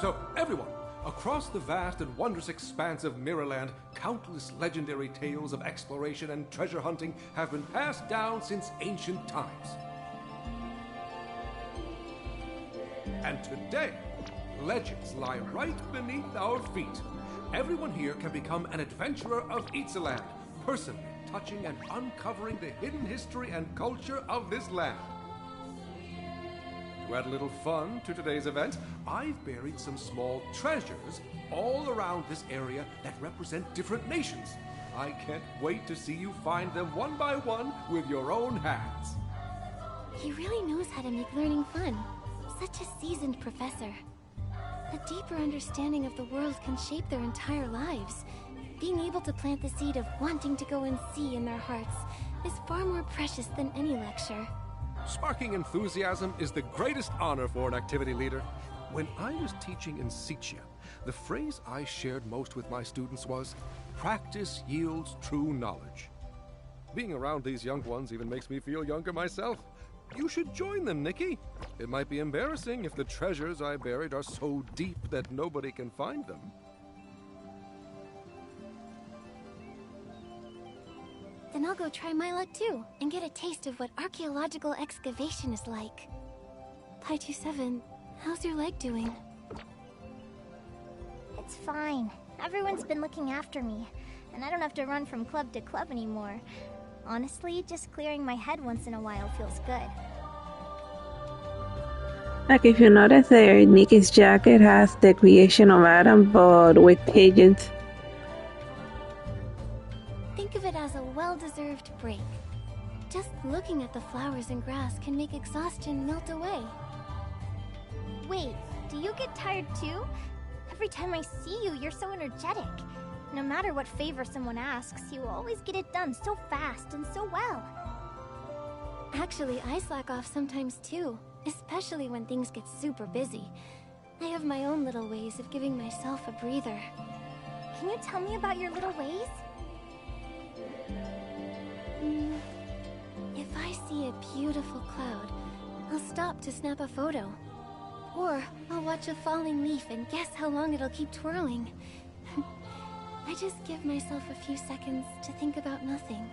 So, everyone, across the vast and wondrous expanse of Mirrorland, countless legendary tales of exploration and treasure hunting have been passed down since ancient times. And today, legends lie right beneath our feet. Everyone here can become an adventurer of Itzaland, personally touching and uncovering the hidden history and culture of this land. To add a little fun to today's event, I've buried some small treasures all around this area that represent different nations. I can't wait to see you find them one by one with your own hands. He really knows how to make learning fun. Such a seasoned professor. A deeper understanding of the world can shape their entire lives. Being able to plant the seed of wanting to go and see in their hearts is far more precious than any lecture. Sparking enthusiasm is the greatest honor for an activity leader. When I was teaching in Sitia, the phrase I shared most with my students was, "Practice yields true knowledge." Being around these young ones even makes me feel younger myself. You should join them, Nikki. It might be embarrassing if the treasures I buried are so deep that nobody can find them. Then I'll go try my luck too, and get a taste of what archaeological excavation is like. p161, how's your leg doing? It's fine. Everyone's been looking after me, and I don't have to run from club to club anymore. Honestly, just clearing my head once in a while feels good. Like if you notice there, Nikki's jacket has the creation of Adam, but with pigeons. Think of it as a well-deserved break. Just looking at the flowers and grass can make exhaustion melt away. Wait, do you get tired too? Every time I see you, you're so energetic. No matter what favor someone asks, you always get it done so fast and so well. Actually, I slack off sometimes too, especially when things get super busy. I have my own little ways of giving myself a breather. Can you tell me about your little ways? If I see a beautiful cloud, I'll stop to snap a photo. Or I'll watch a falling leaf and guess how long it'll keep twirling. I just give myself a few seconds to think about nothing.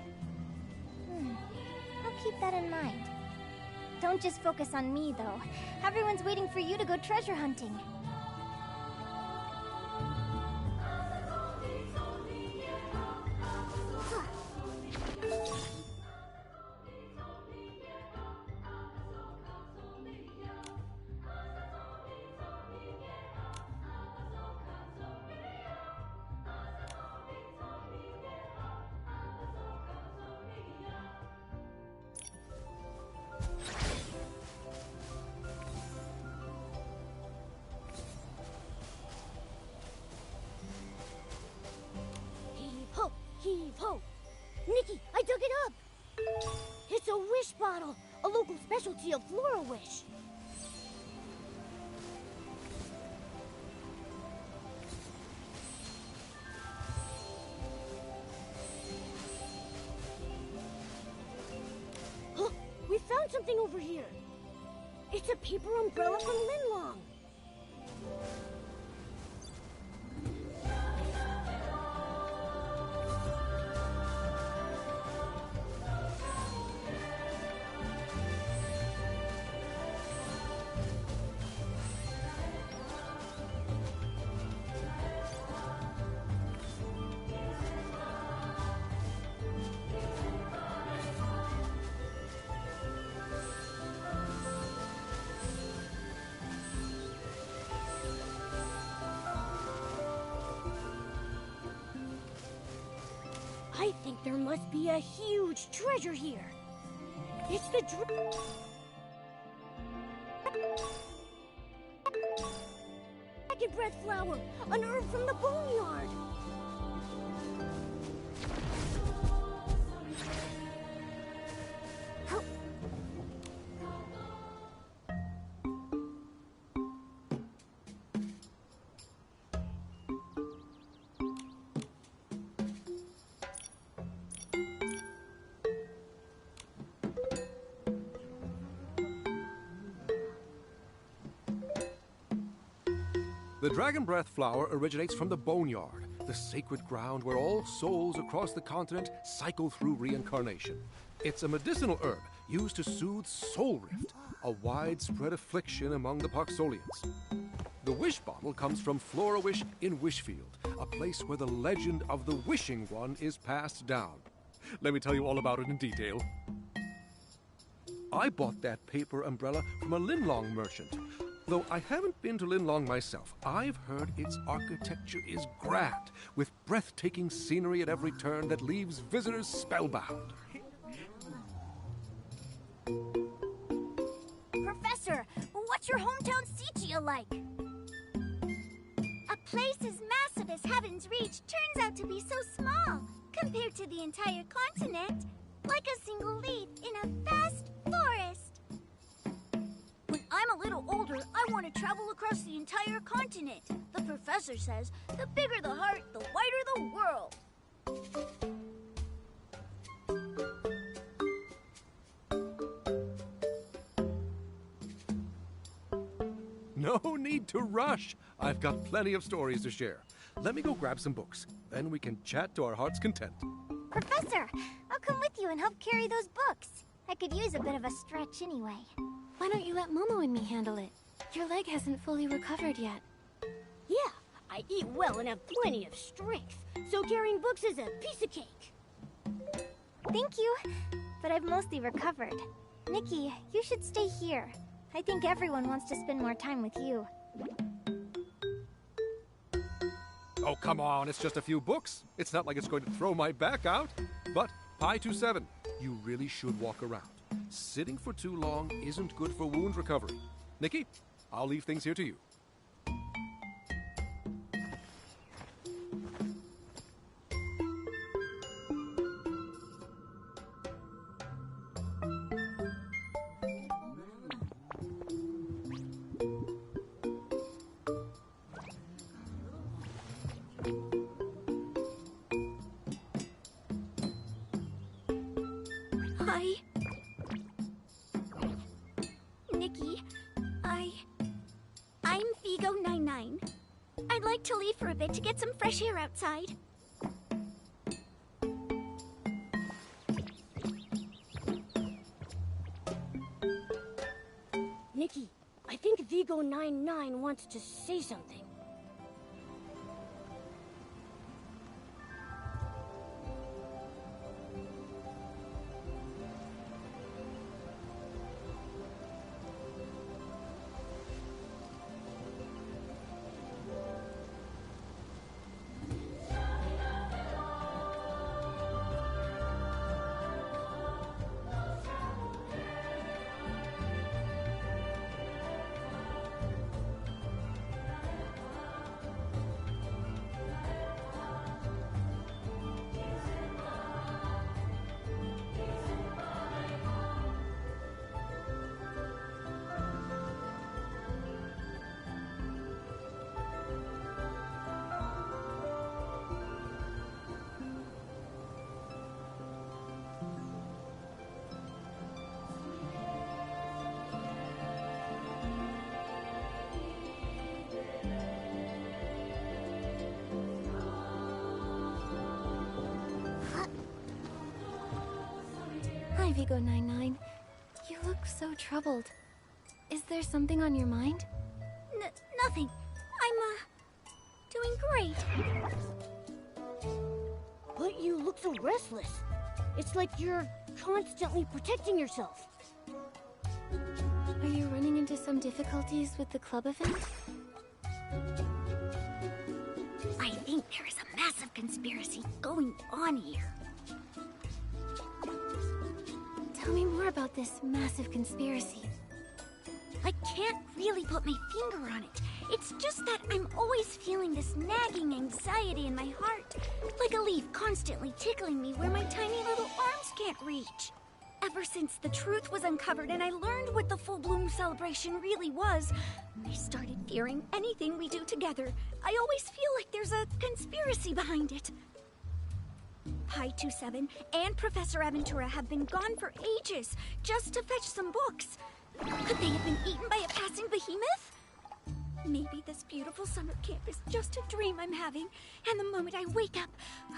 I'll keep that in mind. Don't just focus on me, though. Everyone's waiting for you to go treasure hunting. Heave ho! Nikki, I dug it up! It's a wish bottle! A local specialty of Floral Wish! Huh! We found something over here! It's a paper umbrella from Linlong! I think there must be a huge treasure here. It's the dragon breath flower, an herb from the boneyard. The Dragon Breath flower originates from the Boneyard, the sacred ground where all souls across the continent cycle through reincarnation. It's a medicinal herb used to soothe soul rift, a widespread affliction among the Parksolians. The wish bottle comes from Flora-Wish in Wishfield, a place where the legend of the Wishing One is passed down. Let me tell you all about it in detail. I bought that paper umbrella from a Linlong merchant. Though I haven't been to Linlong myself, I've heard its architecture is grand, with breathtaking scenery at every turn that leaves visitors spellbound. Professor, what's your hometown Sigia like? A place as massive as Heaven's Reach turns out to be so small compared to the entire continent, like a single leaf in a vast forest. When I'm a little older, I want to travel across the entire continent. The professor says the bigger the heart, the wider the world. No need to rush. I've got plenty of stories to share. Let me go grab some books. Then we can chat to our heart's content. Professor, I'll come with you and help carry those books. I could use a bit of a stretch anyway. Why don't you let Momo and me handle it? Your leg hasn't fully recovered yet. Yeah, I eat well and have plenty of strength, so carrying books is a piece of cake. Thank you, but I've mostly recovered. Nikki, you should stay here. I think everyone wants to spend more time with you. Oh, come on, it's just a few books. It's not like it's going to throw my back out. But, p161, you really should walk around. Sitting for too long isn't good for wound recovery. Nikki, I'll leave things here to you. Hi. Nikki, I'm Vigo99. I'd like to leave for a bit to get some fresh air outside. Nikki, I think Vigo99 wants to say something. Hi, Vigo99. You look so troubled. Is there something on your mind? Nothing. I'm, doing great. But you look so restless. It's like you're constantly protecting yourself. Are you running into some difficulties with the club event? I think there is a massive conspiracy going on here. Tell me more about this massive conspiracy. I can't really put my finger on it. It's just that I'm always feeling this nagging anxiety in my heart, like a leaf constantly tickling me where my tiny little arms can't reach. Ever since the truth was uncovered and I learned what the full bloom celebration really was, I started fearing anything we do together. I always feel like there's a conspiracy behind it. p161 and Professor Aventura have been gone for ages, just to fetch some books. Could they have been eaten by a passing behemoth? Maybe this beautiful summer camp is just a dream I'm having, and the moment I wake up,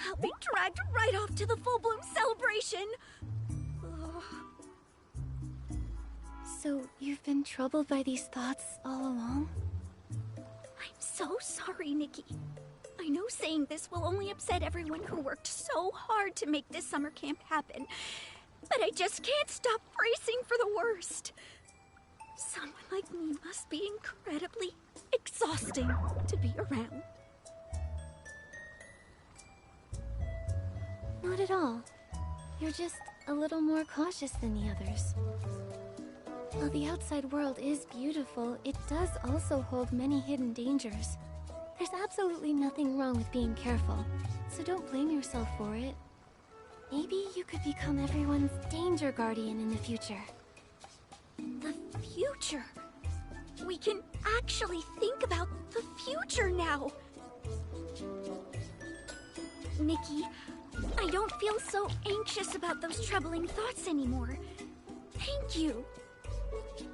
I'll be dragged right off to the full bloom celebration. Oh. So, you've been troubled by these thoughts all along? so sorry, Nikki. I know saying this will only upset everyone who worked so hard to make this summer camp happen, but I just can't stop bracing for the worst. Someone like me must be incredibly exhausting to be around. Not at all. You're just a little more cautious than the others. While the outside world is beautiful, it does also hold many hidden dangers. There's absolutely nothing wrong with being careful, so don't blame yourself for it. Maybe you could become everyone's danger guardian in the future. The future? We can actually think about the future now! Nikki, I don't feel so anxious about those troubling thoughts anymore. Thank you.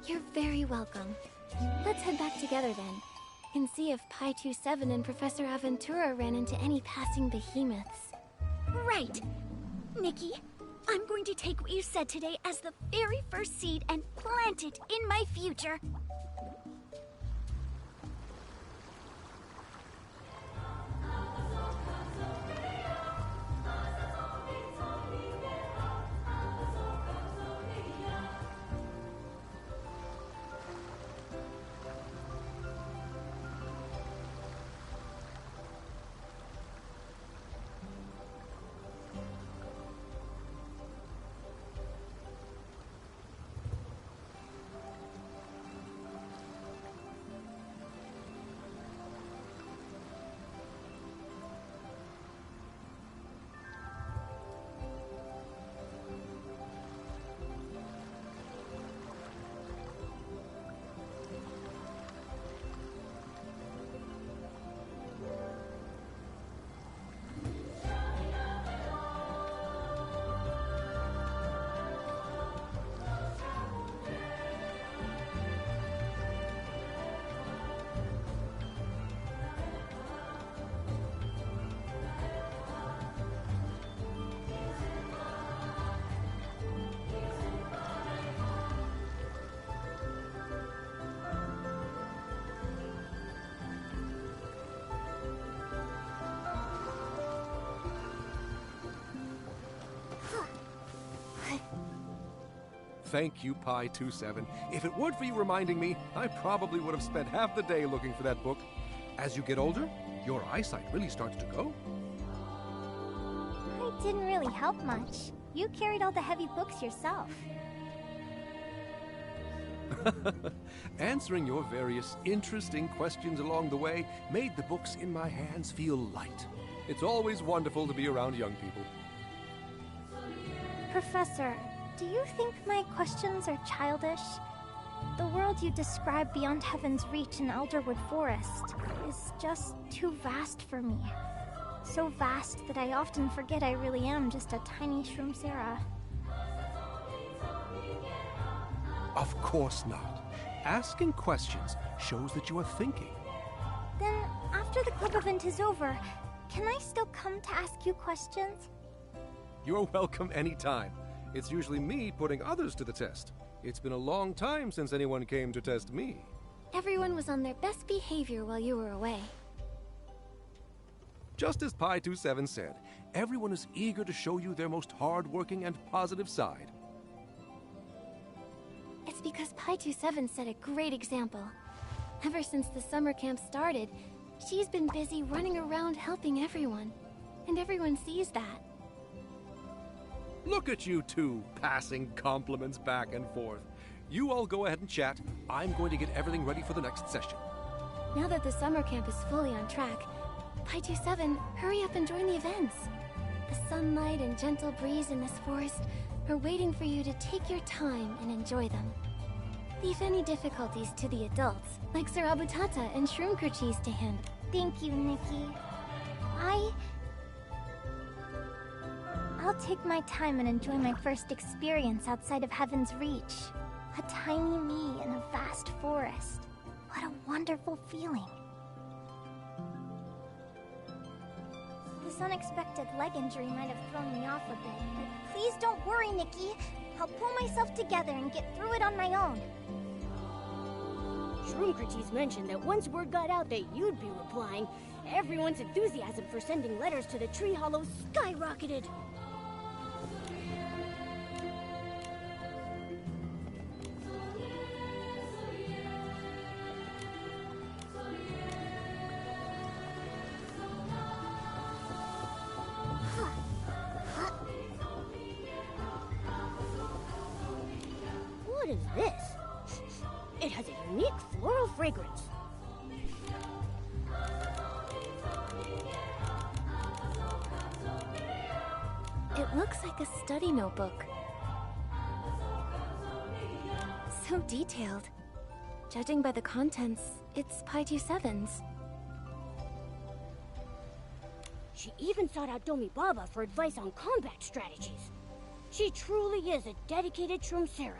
You're very welcome. Let's head back together then, and see if p161 and Professor Aventura ran into any passing behemoths. Right. Nikki, I'm going to take what you said today as the very first seed and plant it in my future. Thank you, p161. If it weren't for you reminding me, I probably would have spent half the day looking for that book. As you get older, your eyesight really starts to go. I didn't really help much. You carried all the heavy books yourself. Answering your various interesting questions along the way made the books in my hands feel light. It's always wonderful to be around young people. Professor, do you think my questions are childish? The world you describe beyond Heaven's Reach in Elderwood Forest is just too vast for me. So vast that I often forget I really am just a tiny Shroomsera. Of course not. Asking questions shows that you are thinking. Then, after the club event is over, can I still come to ask you questions? You're welcome anytime. It's usually me putting others to the test. It's been a long time since anyone came to test me. Everyone was on their best behavior while you were away. Just as p161 said, everyone is eager to show you their most hard-working and positive side. It's because p161 set a great example. Ever since the summer camp started, she's been busy running around helping everyone. And everyone sees that. Look at you two, passing compliments back and forth. You all go ahead and chat. I'm going to get everything ready for the next session. Now that the summer camp is fully on track, p161, hurry up and join the events. The sunlight and gentle breeze in this forest are waiting for you to take your time and enjoy them. Leave any difficulties to the adults, like Sir Abutata and Shroomkercheese to handle. Thank you, Nikki. I'll take my time and enjoy my first experience outside of Heaven's Reach. A tiny me in a vast forest. What a wonderful feeling. This unexpected leg injury might have thrown me off a bit, but please don't worry, Nikki. I'll pull myself together and get through it on my own. Shroom Critiques mentioned that once word got out that you'd be replying, everyone's enthusiasm for sending letters to the Tree Hollow skyrocketed. What is this? It has a unique floral fragrance. It looks like a study notebook. So detailed. Judging by the contents, it's p161's. She even sought out Domi Baba for advice on combat strategies. She truly is a dedicated Shroomsera.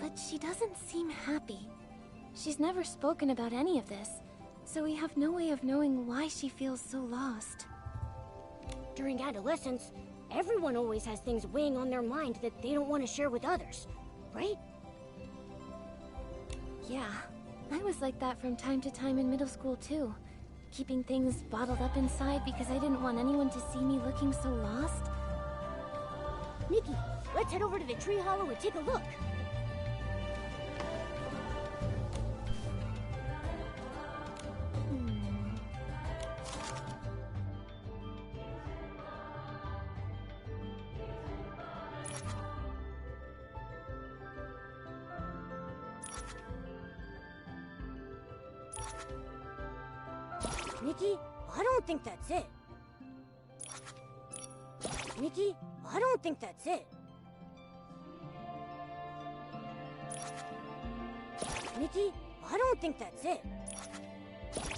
But she doesn't seem happy. She's never spoken about any of this, so we have no way of knowing why she feels so lost. During adolescence, everyone always has things weighing on their mind that they don't want to share with others, right? Yeah, I was like that from time to time in middle school too. Keeping things bottled up inside because I didn't want anyone to see me looking so lost. Nikki, let's head over to the Tree Hollow and take a look. Nikki, I don't think that's it. Nikki, I don't think that's it. Nikki, I don't think that's it.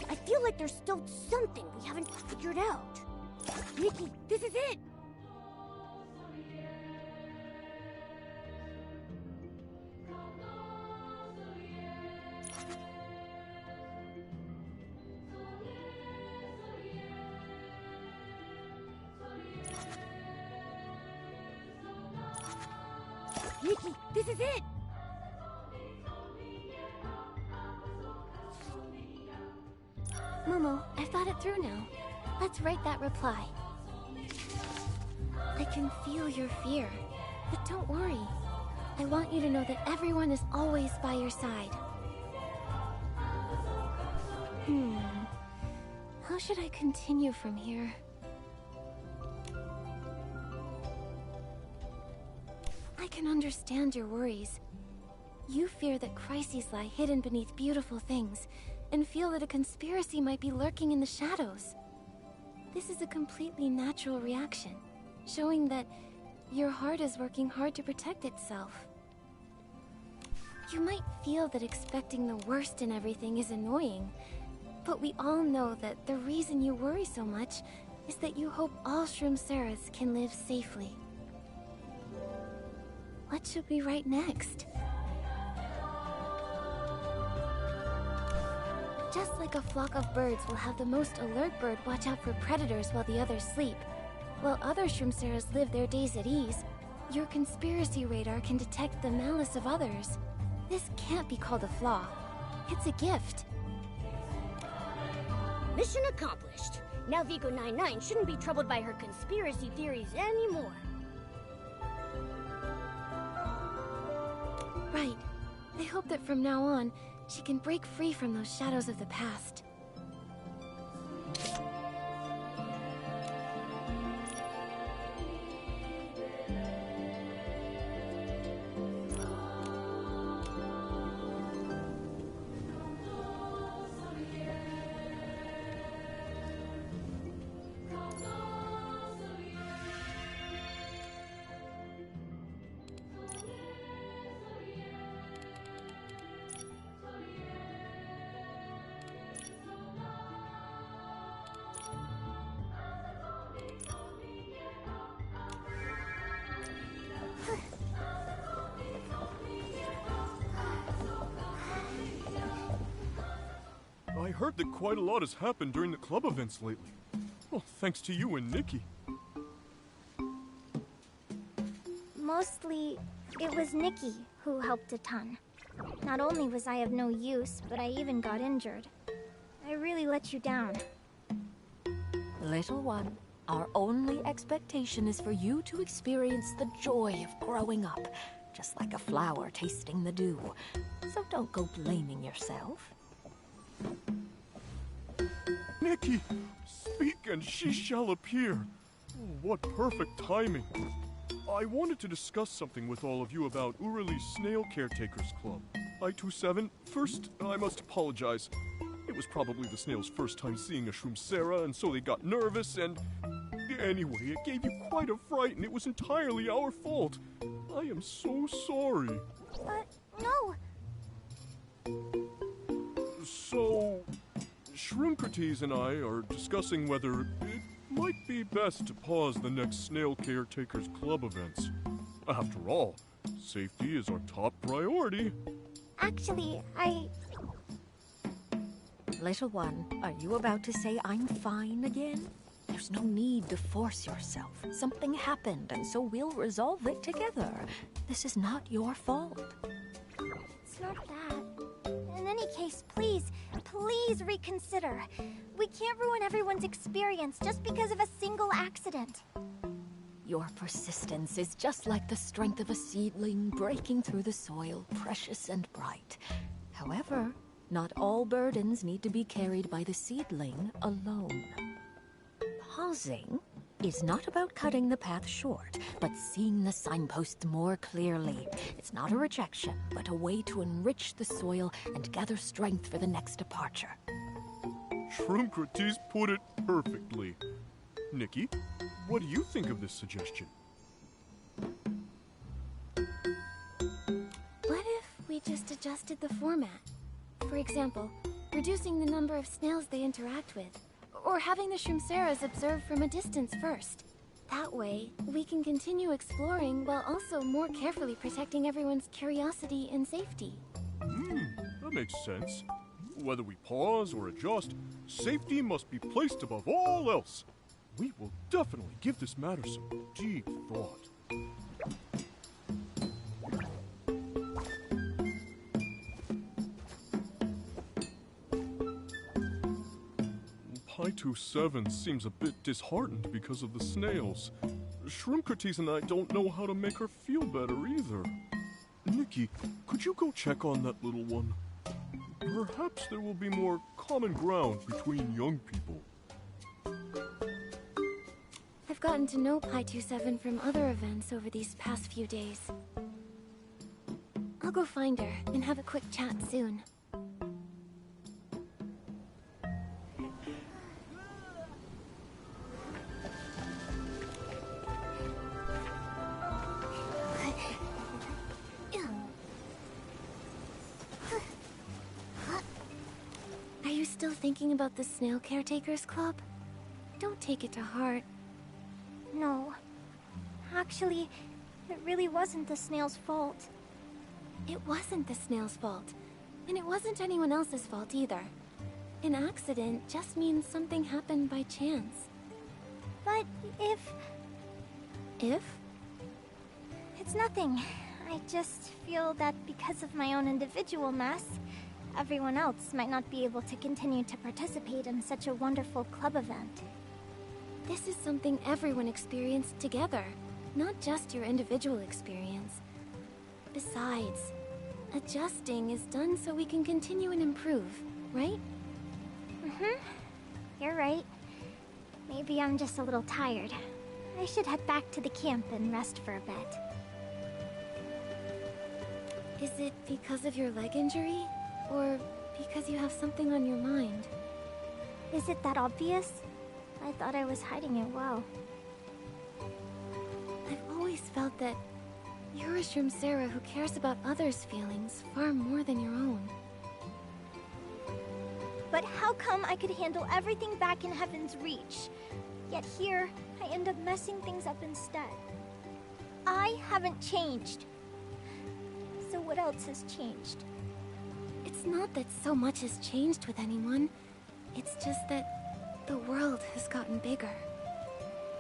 I feel like there's still something we haven't figured out. Nikki, this is it! Nikki, this is it! Momo, I've thought it through now. Let's write that reply. I can feel your fear, but don't worry. I want you to know that everyone is always by your side. How should I continue from here? I can understand your worries. You fear that crises lie hidden beneath beautiful things, and feel that a conspiracy might be lurking in the shadows. This is a completely natural reaction, showing that your heart is working hard to protect itself. You might feel that expecting the worst in everything is annoying, but we all know that the reason you worry so much is that you hope all Shroomseras can live safely. What should we write next? Just like a flock of birds will have the most alert bird watch out for predators while the others sleep, while other Shroomseras live their days at ease, your conspiracy radar can detect the malice of others. This can't be called a flaw. It's a gift. Mission accomplished. Now Vigo 99 shouldn't be troubled by her conspiracy theories anymore. Right. I hope that from now on, she can break free from those shadows of the past. I heard that quite a lot has happened during the club events lately. Well, thanks to you and Nikki. Mostly It was Nikki who helped a ton. Not only was I of no use, but I even got injured. I really let you down. Little one, our only expectation is for you to experience the joy of growing up, just like a flower tasting the dew. So don't go blaming yourself. Nikki, speak and she shall appear. Oh, what perfect timing. I wanted to discuss something with all of you about Urali's Snail Caretakers Club. I-27, first, I must apologize. It was probably the snail's first time seeing a Shroomsera, and so they got nervous, and... Anyway, it gave you quite a fright, and it was entirely our fault. I am so sorry. No. So, Shroomcrates and I are discussing whether it might be best to pause the next Snail Caretakers Club events. After all, safety is our top priority. Actually, Little one, are you about to say I'm fine again? There's no need to force yourself. Something happened, and so we'll resolve it together. This is not your fault. It's not that. In any case, please reconsider. We can't ruin everyone's experience just because of a single accident. Your persistence is just like the strength of a seedling breaking through the soil, precious and bright. However, not all burdens need to be carried by the seedling alone. Pausing is not about cutting the path short, but seeing the signposts more clearly. It's not a rejection, but a way to enrich the soil and gather strength for the next departure. Shroomcrates put it perfectly. Nikki, what do you think of this suggestion? What if we just adjusted the format? For example, reducing the number of snails they interact with, or having the Shroomseras observe from a distance first. That way, we can continue exploring while also more carefully protecting everyone's curiosity and safety. That makes sense. Whether we pause or adjust, safety must be placed above all else. We will definitely give this matter some deep thought. Pi-27 seems a bit disheartened because of the snails. Shroomcrates and I don't know how to make her feel better either. Nikki, could you go check on that little one? Perhaps there will be more common ground between young people. I've gotten to know Pi-27 from other events over these past few days. I'll go find her and have a quick chat soon. Are you still thinking about the Snail Caretakers Club? Don't take it to heart. No. Actually, it really wasn't the snail's fault. It wasn't the snail's fault. And it wasn't anyone else's fault either. An accident just means something happened by chance. But if... If? It's nothing. I just feel that because of my own individual mess, everyone else might not be able to continue to participate in such a wonderful club event. This is something everyone experienced together, not just your individual experience. Besides, adjusting is done so we can continue and improve, right? You're right. Maybe I'm just a little tired. I should head back to the camp and rest for a bit. Is it because of your leg injury? Or because you have something on your mind? Is it that obvious? I thought I was hiding it well. I've always felt that you're a Shroomsera who cares about others' feelings far more than your own. But how come I could handle everything back in Heaven's Reach? Yet here, I end up messing things up instead. I haven't changed. So what else has changed? It's not that so much has changed with anyone. It's just that the world has gotten bigger.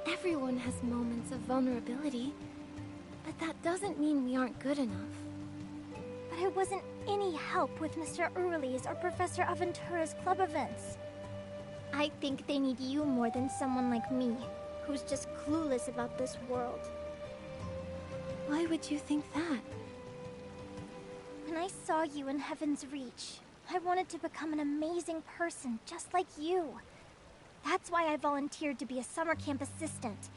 Everyone has moments of vulnerability, but that doesn't mean we aren't good enough. But I wasn't any help with Mr. Urley's or Professor Aventura's club events. I think they need you more than someone like me, who's just clueless about this world. Why would you think that? When I saw you in Heaven's Reach, I wanted to become an amazing person just like you. That's why I volunteered to be a summer camp assistant.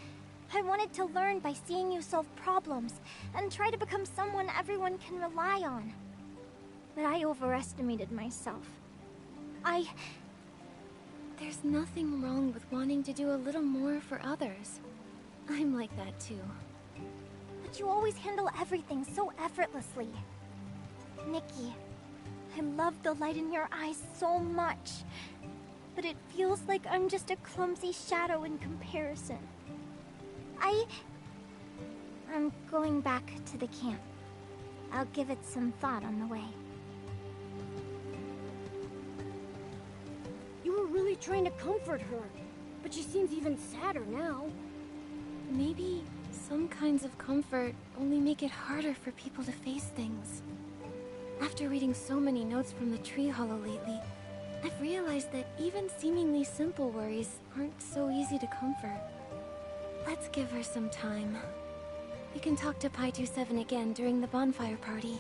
I wanted to learn by seeing you solve problems and try to become someone everyone can rely on. But I overestimated myself. There's nothing wrong with wanting to do a little more for others. I'm like that too. But you always handle everything so effortlessly. Nikki, I love the light in your eyes so much. But it feels like I'm just a clumsy shadow in comparison. I'm going back to the camp. I'll give it some thought on the way. You were really trying to comfort her, but she seems even sadder now. Maybe some kinds of comfort only make it harder for people to face things. After reading so many notes from the Tree Hollow lately, I've realized that even seemingly simple worries aren't so easy to comfort. Let's give her some time. We can talk to p161 again during the bonfire party.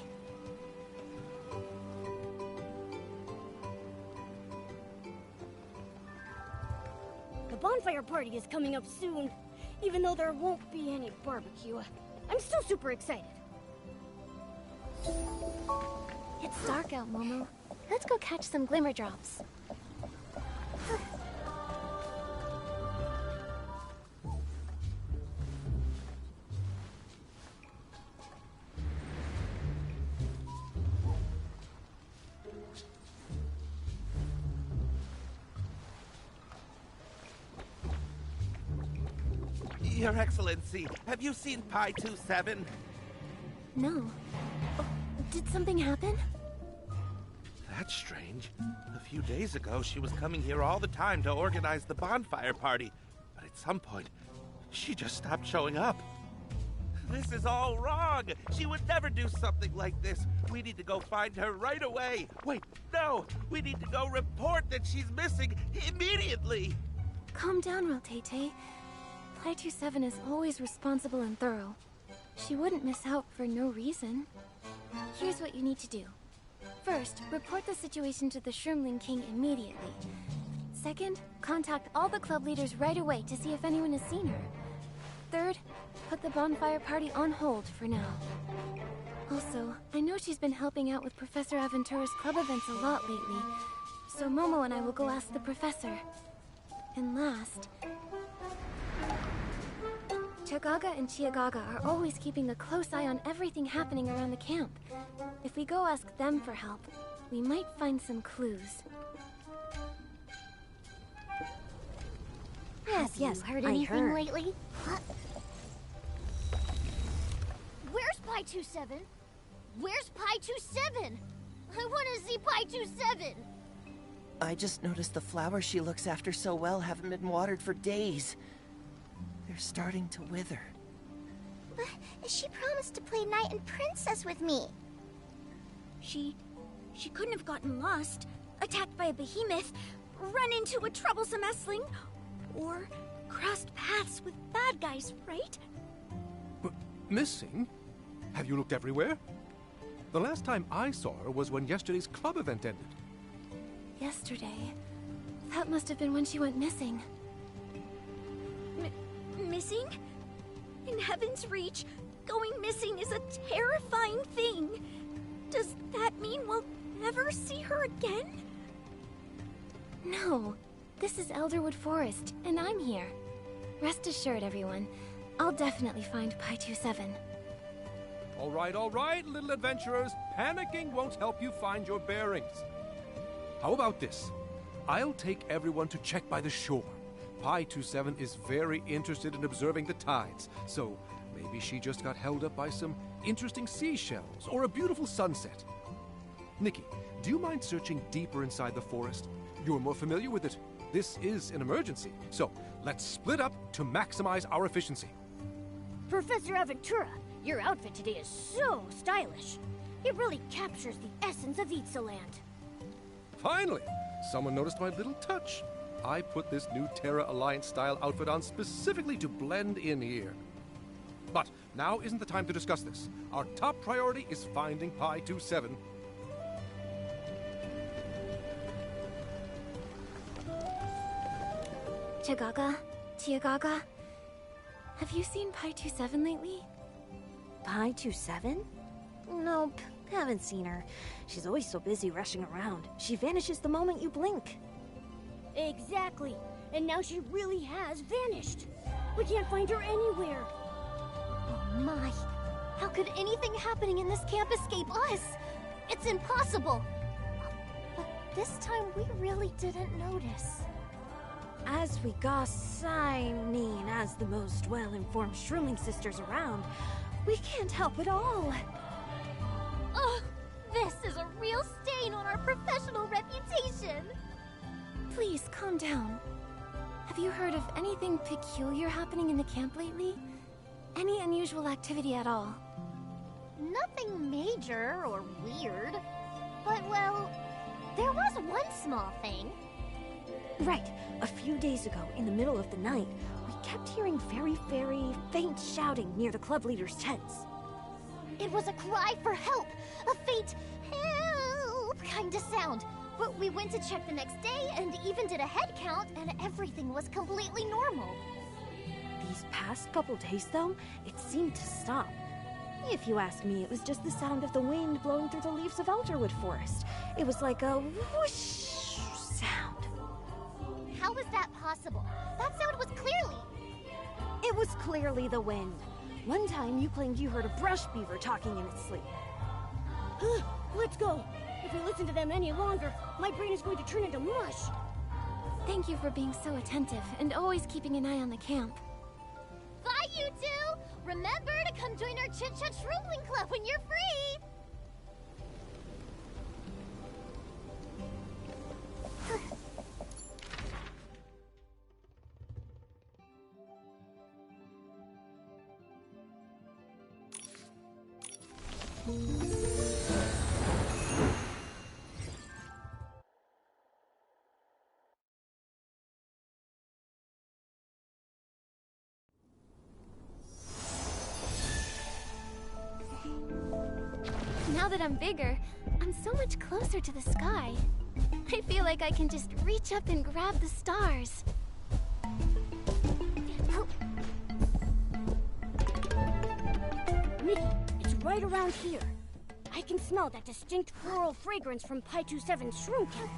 The bonfire party is coming up soon, even though there won't be any barbecue. I'm still super excited. It's dark out, Momo. Let's go catch some glimmer drops. Your Excellency, have you seen p161? No. Oh, did something happen? That's strange. A few days ago, she was coming here all the time to organize the bonfire party. But at some point, she just stopped showing up. This is all wrong. She would never do something like this. We need to go find her right away. Wait, no. We need to go report that she's missing immediately. Calm down, Rotate. p161 is always responsible and thorough. She wouldn't miss out for no reason. Here's what you need to do. First, report the situation to the Shroomling King immediately. Second, contact all the club leaders right away to see if anyone has seen her. Third, put the bonfire party on hold for now. Also, I know she's been helping out with Professor Aventura's club events a lot lately, so Momo and I will go ask the professor. And last, Chagaga and Chiagaga are always keeping a close eye on everything happening around the camp. If we go ask them for help, we might find some clues. Yes, heard anything lately? Where's p161? Where's p161? I want to see p161! I just noticed the flowers she looks after so well haven't been watered for days. They're starting to wither. But she promised to play knight and princess with me. She couldn't have gotten lost, attacked by a behemoth, run into a troublesome Essling, or crossed paths with bad guys, right? But missing? Have you looked everywhere? The last time I saw her was when yesterday's club event ended. Yesterday? That must have been when she went missing. Missing? In Heaven's Reach, going missing is a terrifying thing. Does that mean we'll never see her again? No. This is Elderwood Forest, and I'm here. Rest assured, everyone. I'll definitely find p161. All right, little adventurers. Panicking won't help you find your bearings. How about this? I'll take everyone to check by the shore. p161 is very interested in observing the tides, so maybe she just got held up by some interesting seashells or a beautiful sunset. Nikki, do you mind searching deeper inside the forest? You're more familiar with it. This is an emergency, so let's split up to maximize our efficiency. Professor Aventura, Your outfit today is so stylish. It really captures the essence of Itzaland. Finally! Someone noticed my little touch. I put this new Terra Alliance-style outfit on specifically to blend in here. But now isn't the time to discuss this. Our top priority is finding p161. Tiagaga, have you seen p161 lately? p161? Nope, haven't seen her. She's always so busy rushing around. She vanishes the moment you blink. Exactly. And now she really has vanished. We can't find her anywhere. Oh my. How could anything happening in this camp escape us? It's impossible. But this time we really didn't notice. As we goss, I mean, as the most well-informed Shroomling sisters around, we can't help it all. Ugh, this is a real stain on our professional reputation. Please, calm down. Have you heard of anything peculiar happening in the camp lately? Any unusual activity at all? Nothing major or weird. But, well, there was one small thing. Right. A few days ago, in the middle of the night, we kept hearing very, very faint shouting near the club leaders' tents. It was a cry for help! A faint help kind of sound. But we went to check the next day and even did a head count, and everything was completely normal. These past couple days, though, it seemed to stop. If you ask me, it was just the sound of the wind blowing through the leaves of Elderwood Forest. It was like a whoosh sound. How was that possible? That sound was clearly... It was clearly the wind. One time you claimed you heard a brush beaver talking in its sleep. Let's go. If we listen to them any longer, my brain is going to turn into mush. Thank you for being so attentive and always keeping an eye on the camp. Bye, you two! Remember to come join our Chit-Chat Shroomling Club when you're free! Now that I'm bigger, I'm so much closer to the sky. I feel like I can just reach up and grab the stars. Nikki, it's right around here. I can smell that distinct floral fragrance from p161's shroom camp.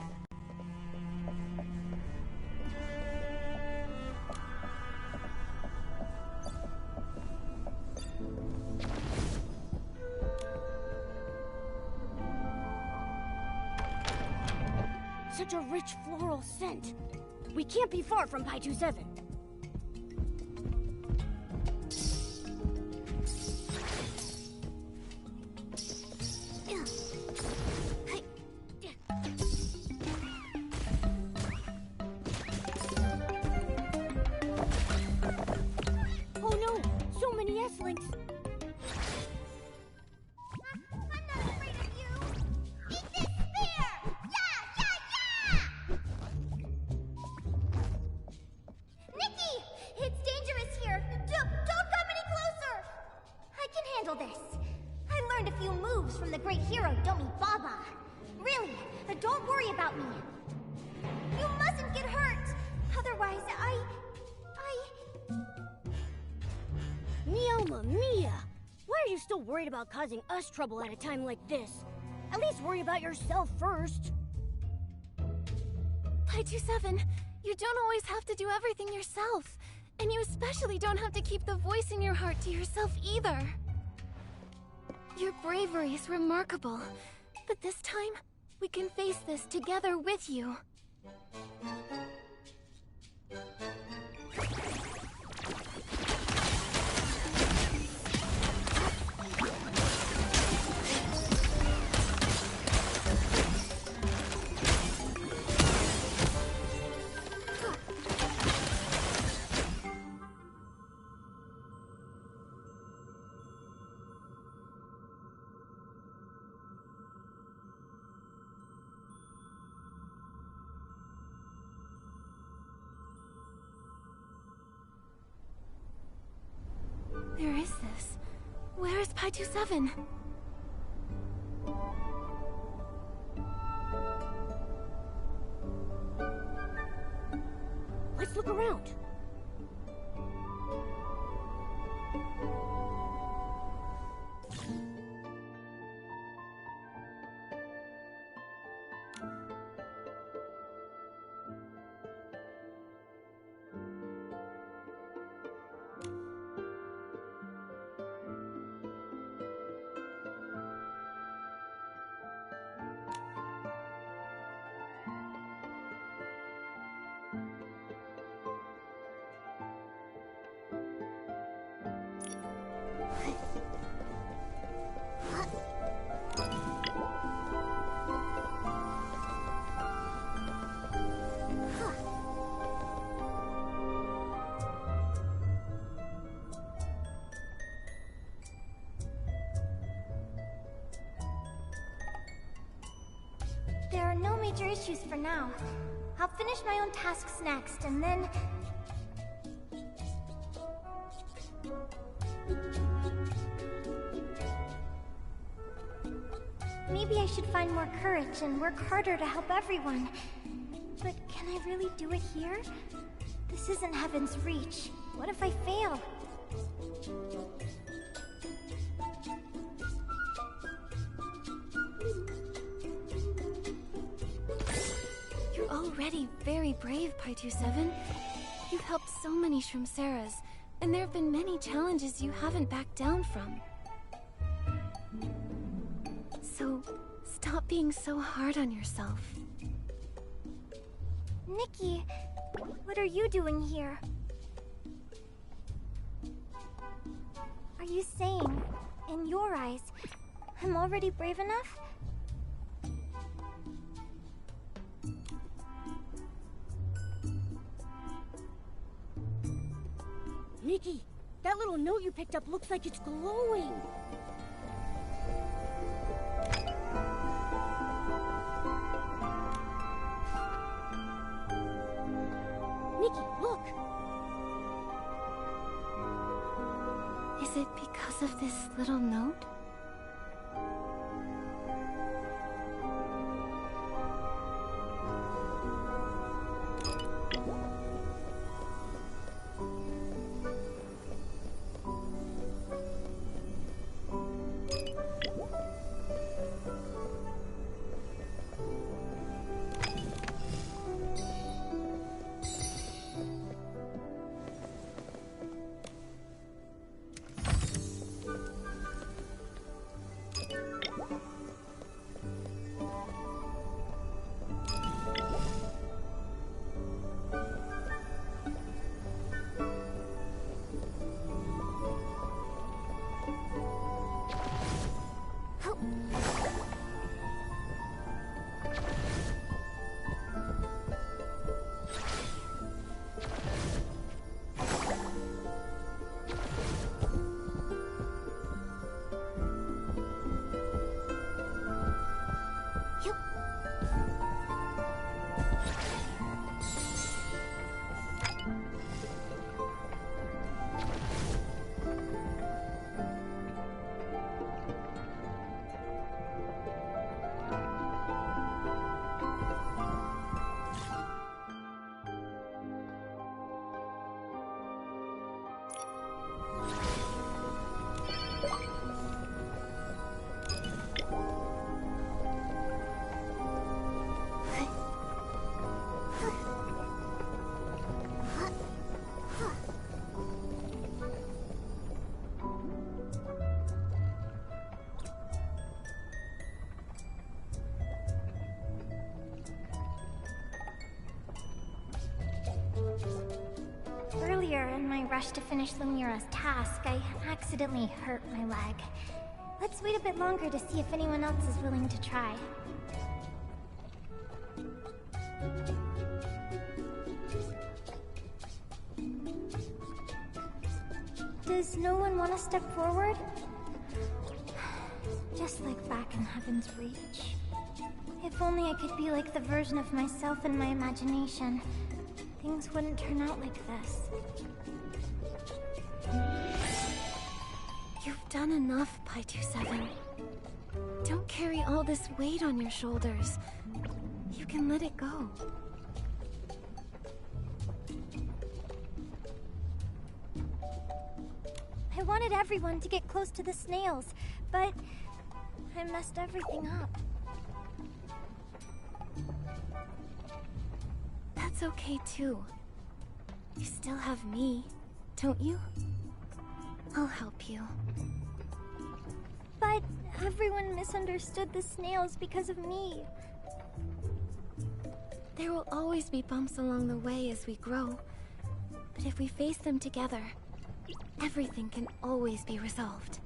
Such a rich floral scent. We can't be far from p161. Oh no! So many S-links! Worried about causing us trouble at a time like this. At least worry about yourself first. p161, you don't always have to do everything yourself. And you especially don't have to keep the voice in your heart to yourself either. Your bravery is remarkable. But this time, we can face this together with you. Pi2-7. Let's look around. There are no major issues for now. I'll finish my own tasks next, and then... maybe I should find more courage and work harder to help everyone. But can I really do it here? This isn't Heaven's Reach. What if I fail? You're already very brave, Pi2-7. You've helped so many Shroomseras, and there have been many challenges you haven't backed down from. So, stop being so hard on yourself. Nikki, what are you doing here? Are you saying, in your eyes, I'm already brave enough? Nikki, that little note you picked up looks like it's glowing. Nikki, look! Is it because of this little note? Earlier, in my rush to finish Lumira's task, I accidentally hurt my leg. Let's wait a bit longer to see if anyone else is willing to try. Does no one want to step forward? Just like back in Heaven's Reach. If only I could be like the version of myself in my imagination. Things wouldn't turn out like this. You've done enough, p161. Don't carry all this weight on your shoulders. You can let it go. I wanted everyone to get close to the snails, but I messed everything up. That's okay too. You still have me, don't you? I'll help you. But everyone misunderstood the snails because of me. There will always be bumps along the way as we grow. But if we face them together, everything can always be resolved.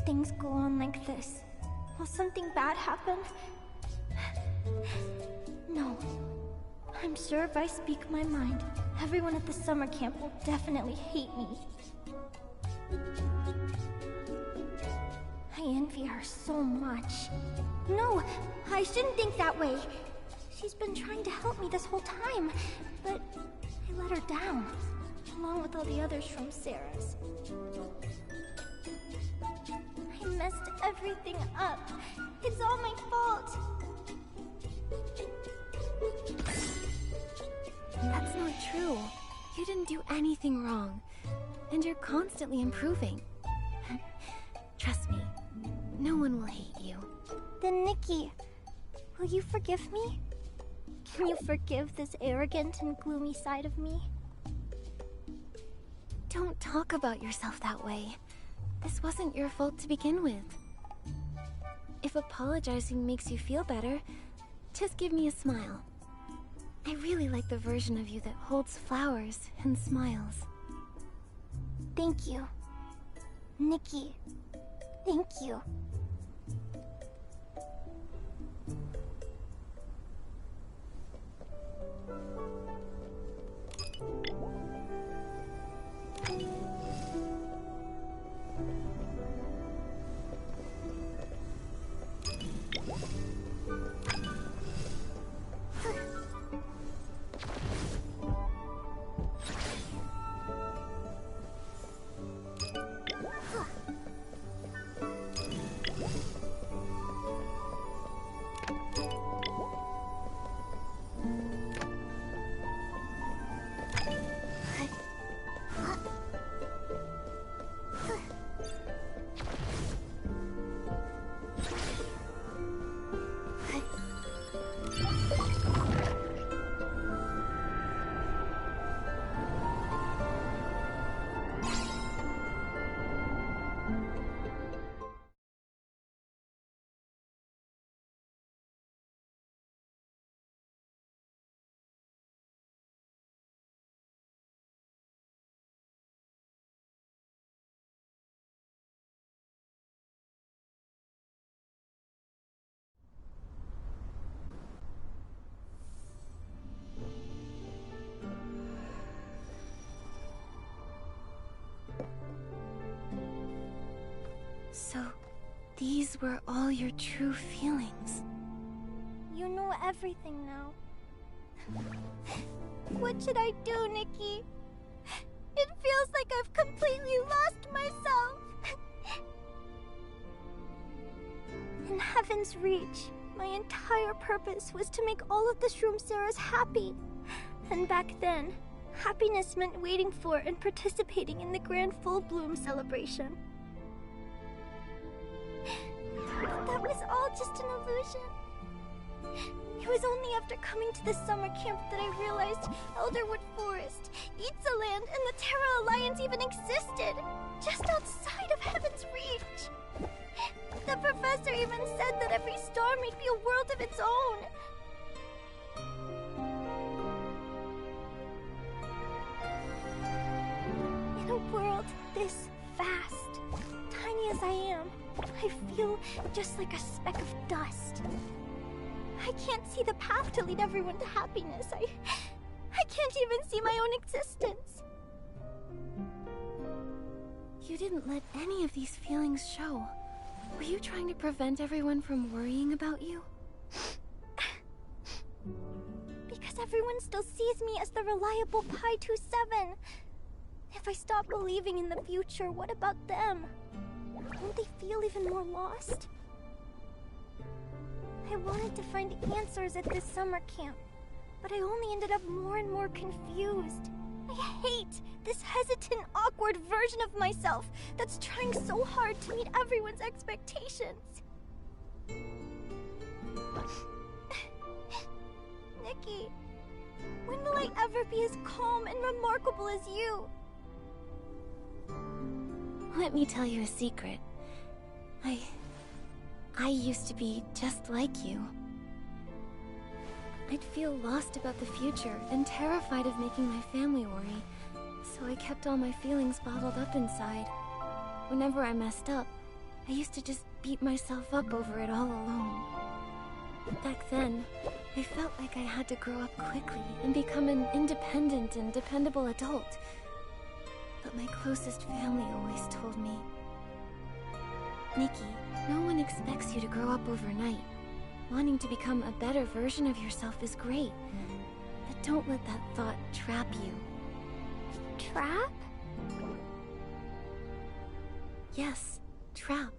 Things go on like this, will something bad happen? No. I'm sure if I speak my mind, everyone at the summer camp will definitely hate me. I envy her so much. No, I shouldn't think that way. She's been trying to help me this whole time, but I let her down, along with all the others from Sarah's. I messed everything up. It's all my fault. That's not true. You didn't do anything wrong. And you're constantly improving. Trust me, no one will hate you. Then Nikki, will you forgive me? Can you forgive this arrogant and gloomy side of me? Don't talk about yourself that way. This wasn't your fault to begin with. if apologizing makes you feel better, just give me a smile. I really like the version of you that holds flowers and smiles. Thank you. Nikki. Thank you. So, these were all your true feelings. You know everything now. What should I do, Nikki? It feels like I've completely lost myself. In Heaven's Reach, my entire purpose was to make all of the Shroomsaras happy. And back then, happiness meant waiting for and participating in the grand full bloom celebration. That was all just an illusion. It was only after coming to the summer camp that I realized Elderwood Forest, Itzaland, and the Terra Alliance even existed, just outside of Heaven's Reach. The professor even said that every star might be a world of its own. In a world this vast, tiny as I am, I feel just like a speck of dust. I can't see the path to lead everyone to happiness. I can't even see my own existence. You didn't let any of these feelings show. Were you trying to prevent everyone from worrying about you? Because everyone still sees me as the reliable p161. If I stop believing in the future, what about them? Won't they feel even more lost? I wanted to find answers at this summer camp, but I only ended up more and more confused. I hate this hesitant, awkward version of myself that's trying so hard to meet everyone's expectations. Nikki, when will I ever be as calm and remarkable as you? Let me tell you a secret. I used to be just like you. I'd feel lost about the future and terrified of making my family worry, so I kept all my feelings bottled up inside. Whenever I messed up, I used to just beat myself up over it all alone. Back then, I felt like I had to grow up quickly and become an independent and dependable adult. But my closest family always told me, Nikki, no one expects you to grow up overnight. Wanting to become a better version of yourself is great, but don't let that thought trap you. Trap? Yes, trap.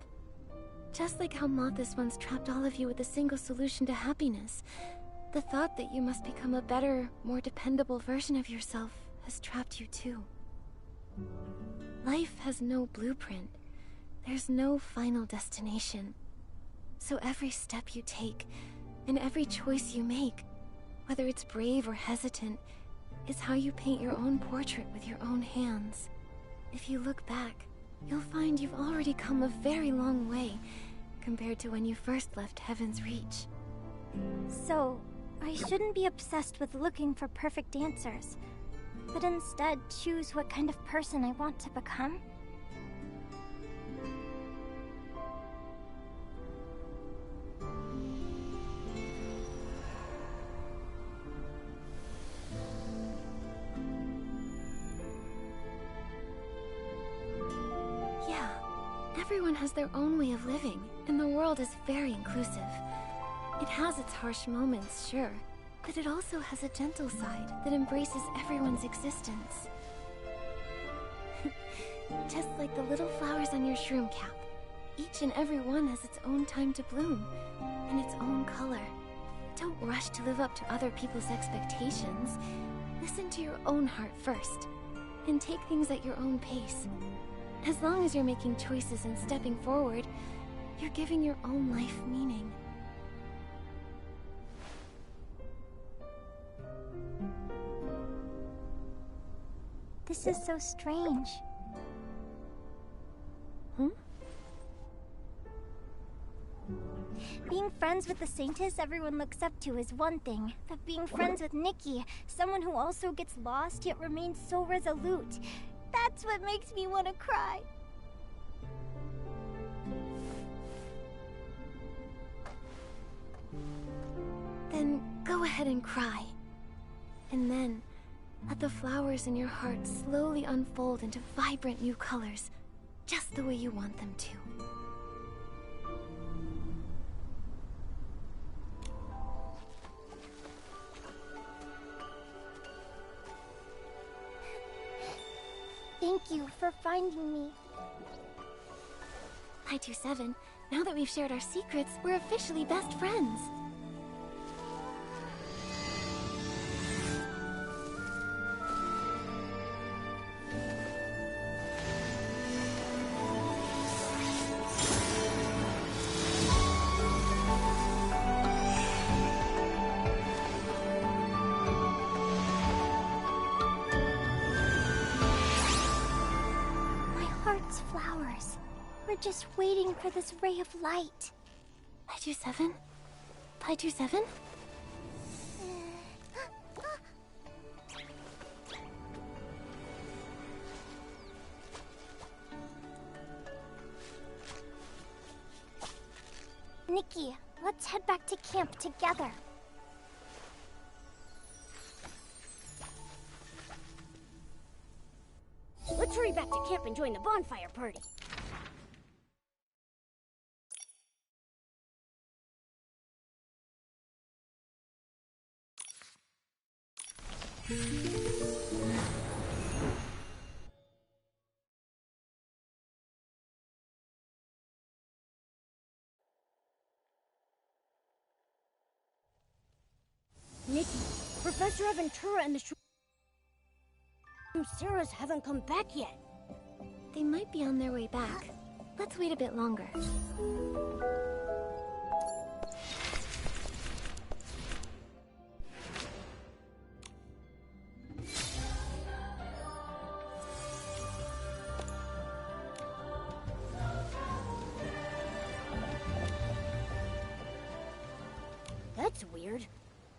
Just like how Mothis once trapped all of you with a single solution to happiness, the thought that you must become a better, more dependable version of yourself has trapped you too. Life has no blueprint. There's no final destination. So every step you take, and every choice you make, whether it's brave or hesitant, is how you paint your own portrait with your own hands. If you look back, you'll find you've already come a very long way, compared to when you first left Heaven's Reach. So, I shouldn't be obsessed with looking for perfect answers, but instead choose what kind of person I want to become? Yeah, everyone has their own way of living, and the world is very inclusive. It has its harsh moments, sure, but it also has a gentle side that embraces everyone's existence. Just like the little flowers on your shroom cap. Each and every one has its own time to bloom, and its own color. Don't rush to live up to other people's expectations. Listen to your own heart first, and take things at your own pace. As long as you're making choices and stepping forward, you're giving your own life meaning. This is so strange. Being friends with the saintess everyone looks up to is one thing, but being friends with Nikki, someone who also gets lost yet remains so resolute, that's what makes me want to cry. Then go ahead and cry. And then, let the flowers in your heart slowly unfold into vibrant new colors, just the way you want them to. Thank you for finding me. p161, now that we've shared our secrets, we're officially best friends. Flowers. We're just waiting for this ray of light. p161? p161? Nikki, let's head back to camp together. Let's hurry back to camp and join the bonfire party. Nikki, Professor Aventura and the Sarahs haven't come back yet. They might be on their way back. Let's wait a bit longer. That's weird.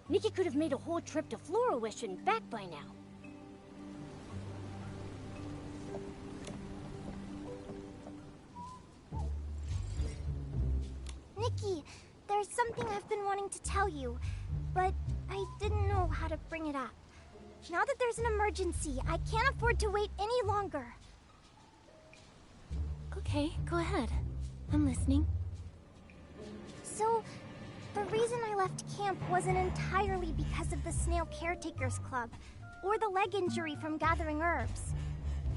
Nikki could have made a whole trip to Floriwish and back by now. Nikki, there's something I've been wanting to tell you, but I didn't know how to bring it up. Now that there's an emergency, I can't afford to wait any longer. Okay, go ahead. I'm listening. So, the reason I left camp wasn't entirely because of the Snail Caretakers Club, or the leg injury from gathering herbs.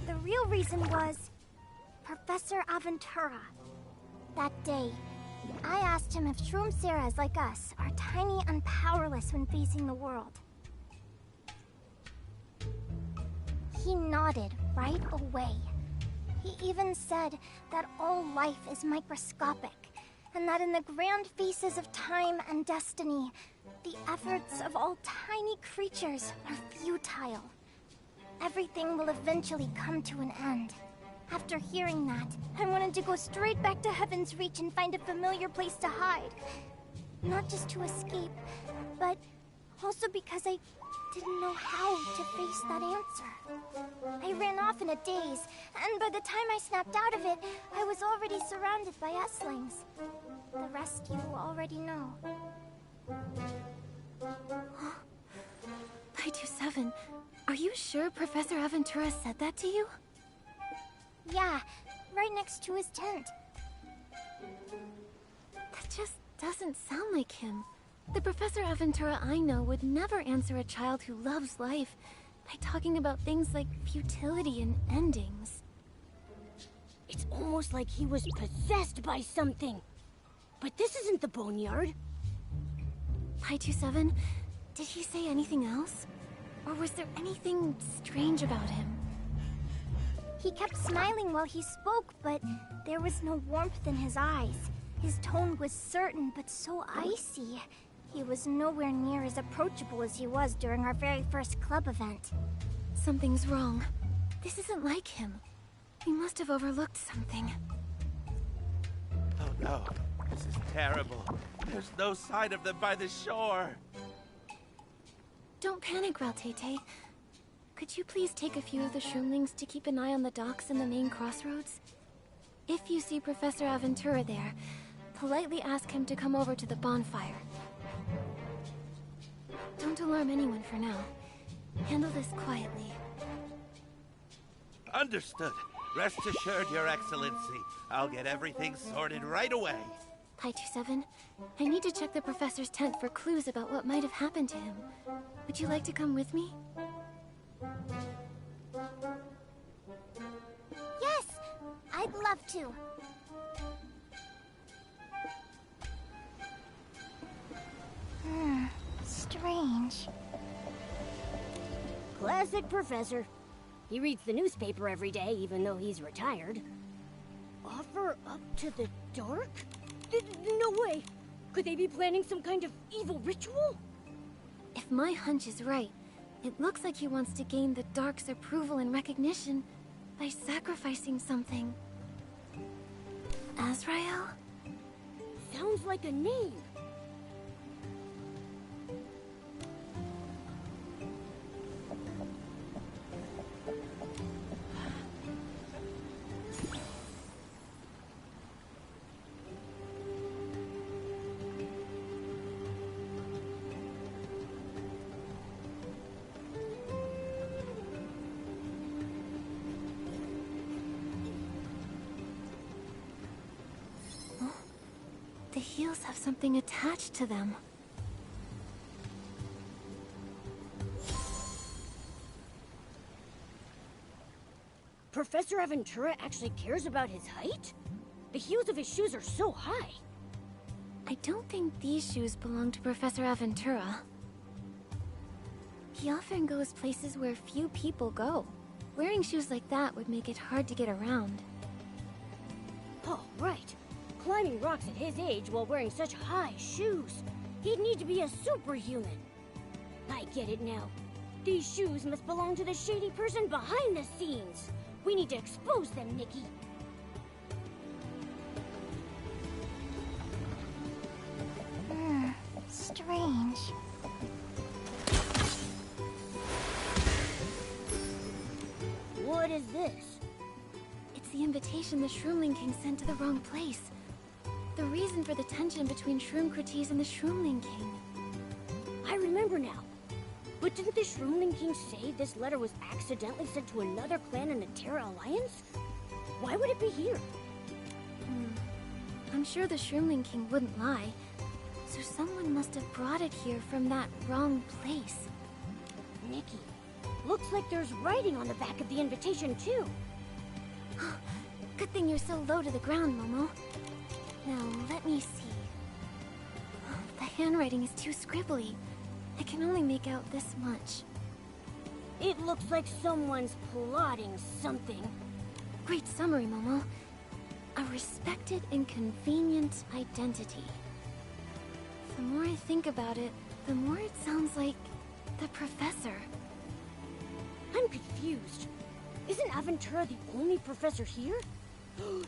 The real reason was Professor Aventura. That day, I asked him if Shroom Sarahs like us are tiny and powerless when facing the world. He nodded right away. He even said that all life is microscopic, and that in the grand faces of time and destiny, the efforts of all tiny creatures are futile. Everything will eventually come to an end. After hearing that, I wanted to go straight back to Heaven's Reach and find a familiar place to hide. Not just to escape, but also because I didn't know how to face that answer. I ran off in a daze, and by the time I snapped out of it, I was already surrounded by Eslings. The rest you already know. p161, are you sure Professor Aventura said that to you? Yeah, right next to his tent. That just doesn't sound like him. The Professor Aventura I know would never answer a child who loves life by talking about things like futility and endings. It's almost like he was possessed by something. But this isn't the boneyard. p161, did he say anything else? Or was there anything strange about him? He kept smiling while he spoke, but there was no warmth in his eyes. His tone was certain, but so icy. He was nowhere near as approachable as he was during our very first club event. Something's wrong. This isn't like him. We must have overlooked something. Oh no, this is terrible. There's no sign of them by the shore. Don't panic, Rautete. Could you please take a few of the shroomlings to keep an eye on the docks and the main crossroads? If you see Professor Aventura there, politely ask him to come over to the bonfire. Don't alarm anyone for now. Handle this quietly. Understood. Rest assured, Your Excellency. I'll get everything sorted right away. p161, I need to check the professor's tent for clues about what might have happened to him. Would you like to come with me? Yes, I'd love to. Strange. Classic professor. He reads the newspaper every day, even though he's retired. Offer up to the dark? No way! Could they be planning some kind of evil ritual? If my hunch is right, it looks like he wants to gain the Dark's approval and recognition by sacrificing something. Azrael? Sounds like a name. The heels have something attached to them. Professor Aventura actually cares about his height? The heels of his shoes are so high. I don't think these shoes belong to Professor Aventura. He often goes places where few people go. Wearing shoes like that would make it hard to get around. Oh, right. Climbing rocks at his age while wearing such high shoes. He'd need to be a superhuman. I get it now. These shoes must belong to the shady person behind the scenes. We need to expose them, Nikki. Strange. What is this? It's the invitation the Shroomling King sent to the wrong place. The reason for the tension between Shroomcrates and the Shroomling King. I remember now. But didn't the Shroomling King say this letter was accidentally sent to another clan in the Terra Alliance? Why would it be here? I'm sure the Shroomling King wouldn't lie. So someone must have brought it here from that wrong place. Nikki, looks like there's writing on the back of the invitation, too. Good thing you're so low to the ground, Momo. Now, let me see. The handwriting is too scribbly. I can only make out this much. It looks like someone's plotting something. Great summary, Momo. A respected and convenient identity. The more I think about it, the more it sounds like the professor. I'm confused. Isn't Aventura the only professor here?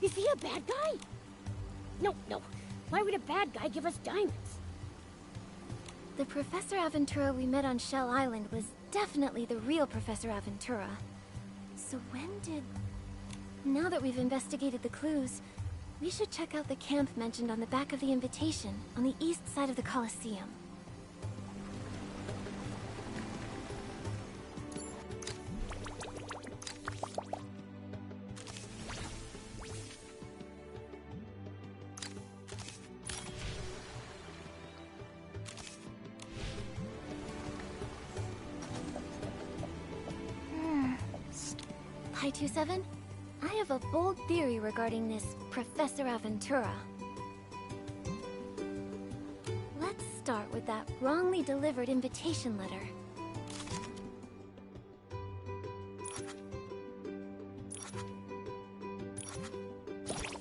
Is he a bad guy? No. Why would a bad guy give us diamonds? The Professor Aventura we met on Shell Island was definitely the real Professor Aventura. So when did... Now that we've investigated the clues, we should check out the camp mentioned on the back of the invitation, on the east side of the Colosseum. Pi-27? I have a bold theory regarding this Professor Aventura. Let's start with that wrongly delivered invitation letter.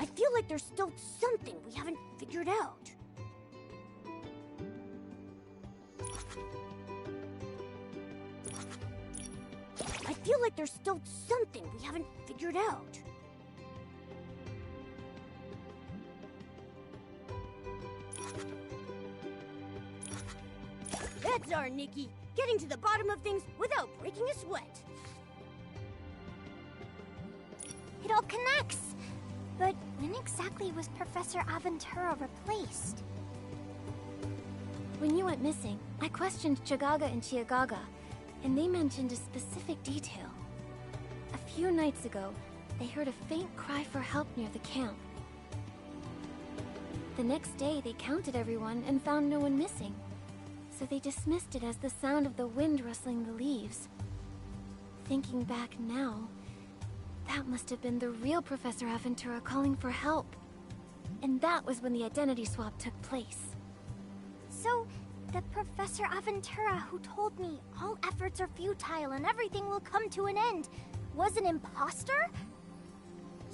I feel like there's still something we haven't figured out. I feel like there's still something we haven't figured out. That's our Nikki, getting to the bottom of things without breaking a sweat. It all connects. But when exactly was Professor Aventura replaced? When you went missing, I questioned Chagaga and Chiagaga, and they mentioned a specific detail. A few nights ago, they heard a faint cry for help near the camp. The next day, they counted everyone and found no one missing, so they dismissed it as the sound of the wind rustling the leaves. Thinking back now, that must have been the real Professor Aventura calling for help. And that was when the identity swap took place. So, the Professor Aventura who told me all efforts are futile and everything will come to an end was an imposter?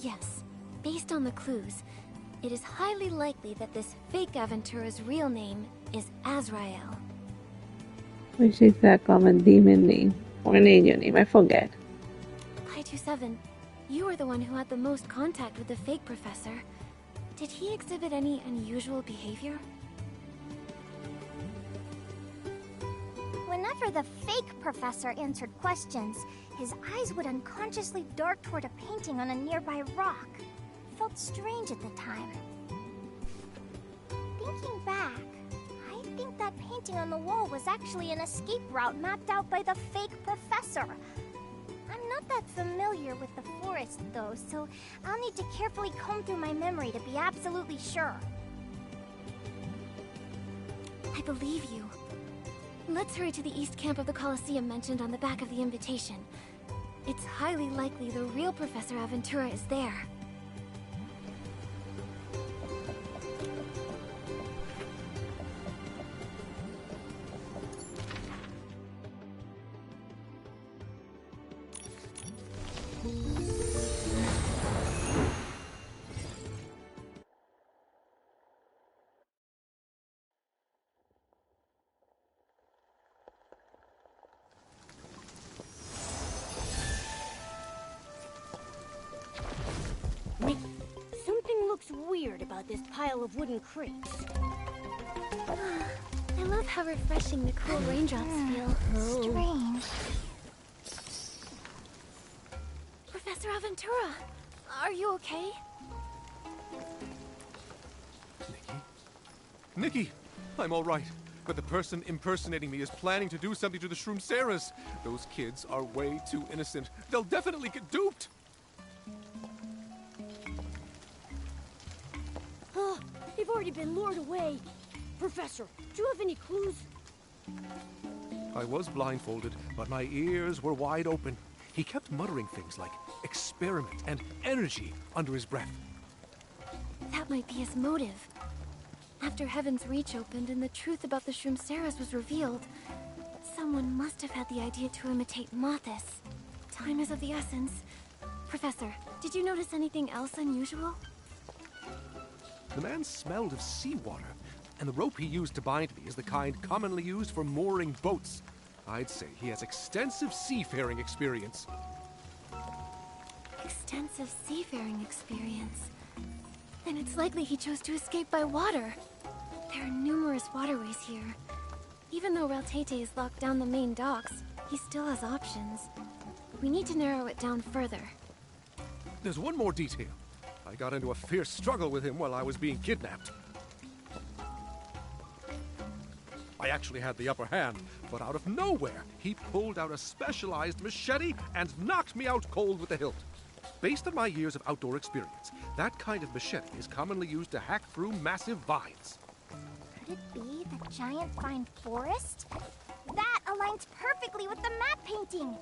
Yes. Based on the clues, it is highly likely that this fake Aventura's real name is Azrael. Which is a common demon name. Or an angel name, I forget. Pi-27, you were the one who had the most contact with the fake professor. Did he exhibit any unusual behavior? Whenever the fake professor answered questions, his eyes would unconsciously dart toward a painting on a nearby rock. It felt strange at the time. Thinking back, I think that painting on the wall was actually an escape route mapped out by the fake professor. I'm not that familiar with the forest, though, so I'll need to carefully comb through my memory to be absolutely sure. I believe you. Let's hurry to the east camp of the Colosseum mentioned on the back of the invitation. It's highly likely the real Professor Aventura is there. Nikki, something looks weird about this pile of wooden crates. I love how refreshing the cool raindrops feel. Strange. Professor Aventura, are you okay? Nikki, I'm all right. But the person impersonating me is planning to do something to the Shroomseras. Those kids are way too innocent. They'll definitely get duped. Oh, they've already been lured away. Professor, do you have any clues? I was blindfolded, but my ears were wide open. He kept muttering things like experiment and energy under his breath. That might be his motive. After Heaven's Reach opened and the truth about the Shroomseras was revealed, someone must have had the idea to imitate Mothis. Time is of the essence. Professor, did you notice anything else unusual? The man smelled of seawater, and the rope he used to bind me is the kind commonly used for mooring boats. I'd say he has extensive seafaring experience. extensive seafaring experience. Then it's likely he chose to escape by water. There are numerous waterways here. Even though Reltete has locked down the main docks, he still has options. We need to narrow it down further. There's one more detail. I got into a fierce struggle with him while I was being kidnapped. I actually had the upper hand, but out of nowhere, he pulled out a specialized machete and knocked me out cold with the hilt. Based on my years of outdoor experience, that kind of machete is commonly used to hack through massive vines. Could it be the giant vine forest? That aligns perfectly with the map painting.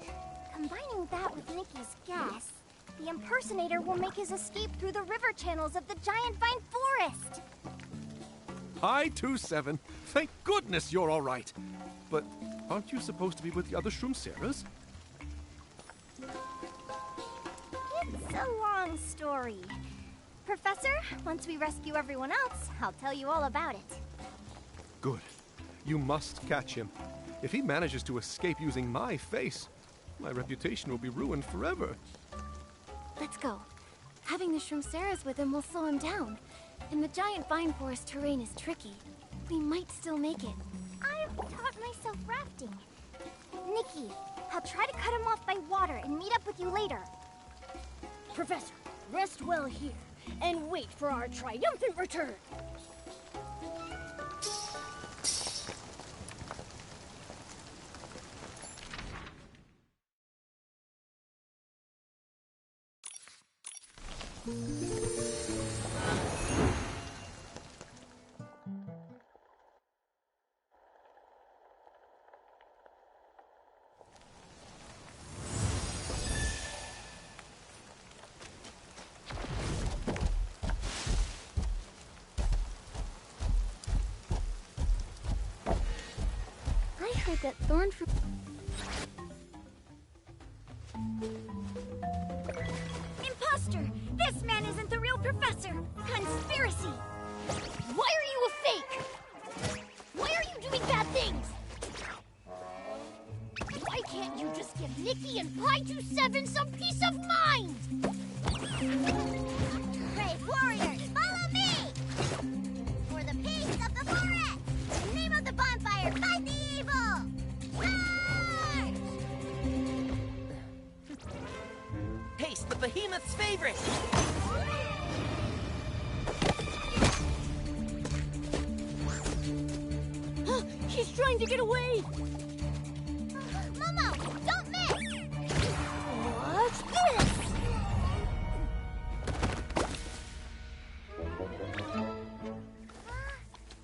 Combining that with Nikki's guess, the impersonator will make his escape through the river channels of the giant vine forest. Hi, 2-7. Thank goodness you're all right. But aren't you supposed to be with the other Shroomseras? It's a long story. Professor, once we rescue everyone else, I'll tell you all about it. Good. You must catch him. If he manages to escape using my face, my reputation will be ruined forever. Let's go. Having the Shroomseras with him will slow him down. And the giant vine forest terrain is tricky. We might still make it. I've taught myself rafting. Nikki, I'll try to cut him off by water and meet up with you later. Professor, rest well here and wait for our triumphant return. I heard that thorn fruit... Imposter! This man isn't the real professor! Conspiracy! Why are you a fake? Why are you doing bad things? Why can't you just give Nikki and p161 some peace of mind? Brave warriors, follow me! For the peace of the forest! In the name of the bonfire, fight the evil! March! Haste, the behemoth's favorite! She's trying to get away! Momo, don't miss! What's this?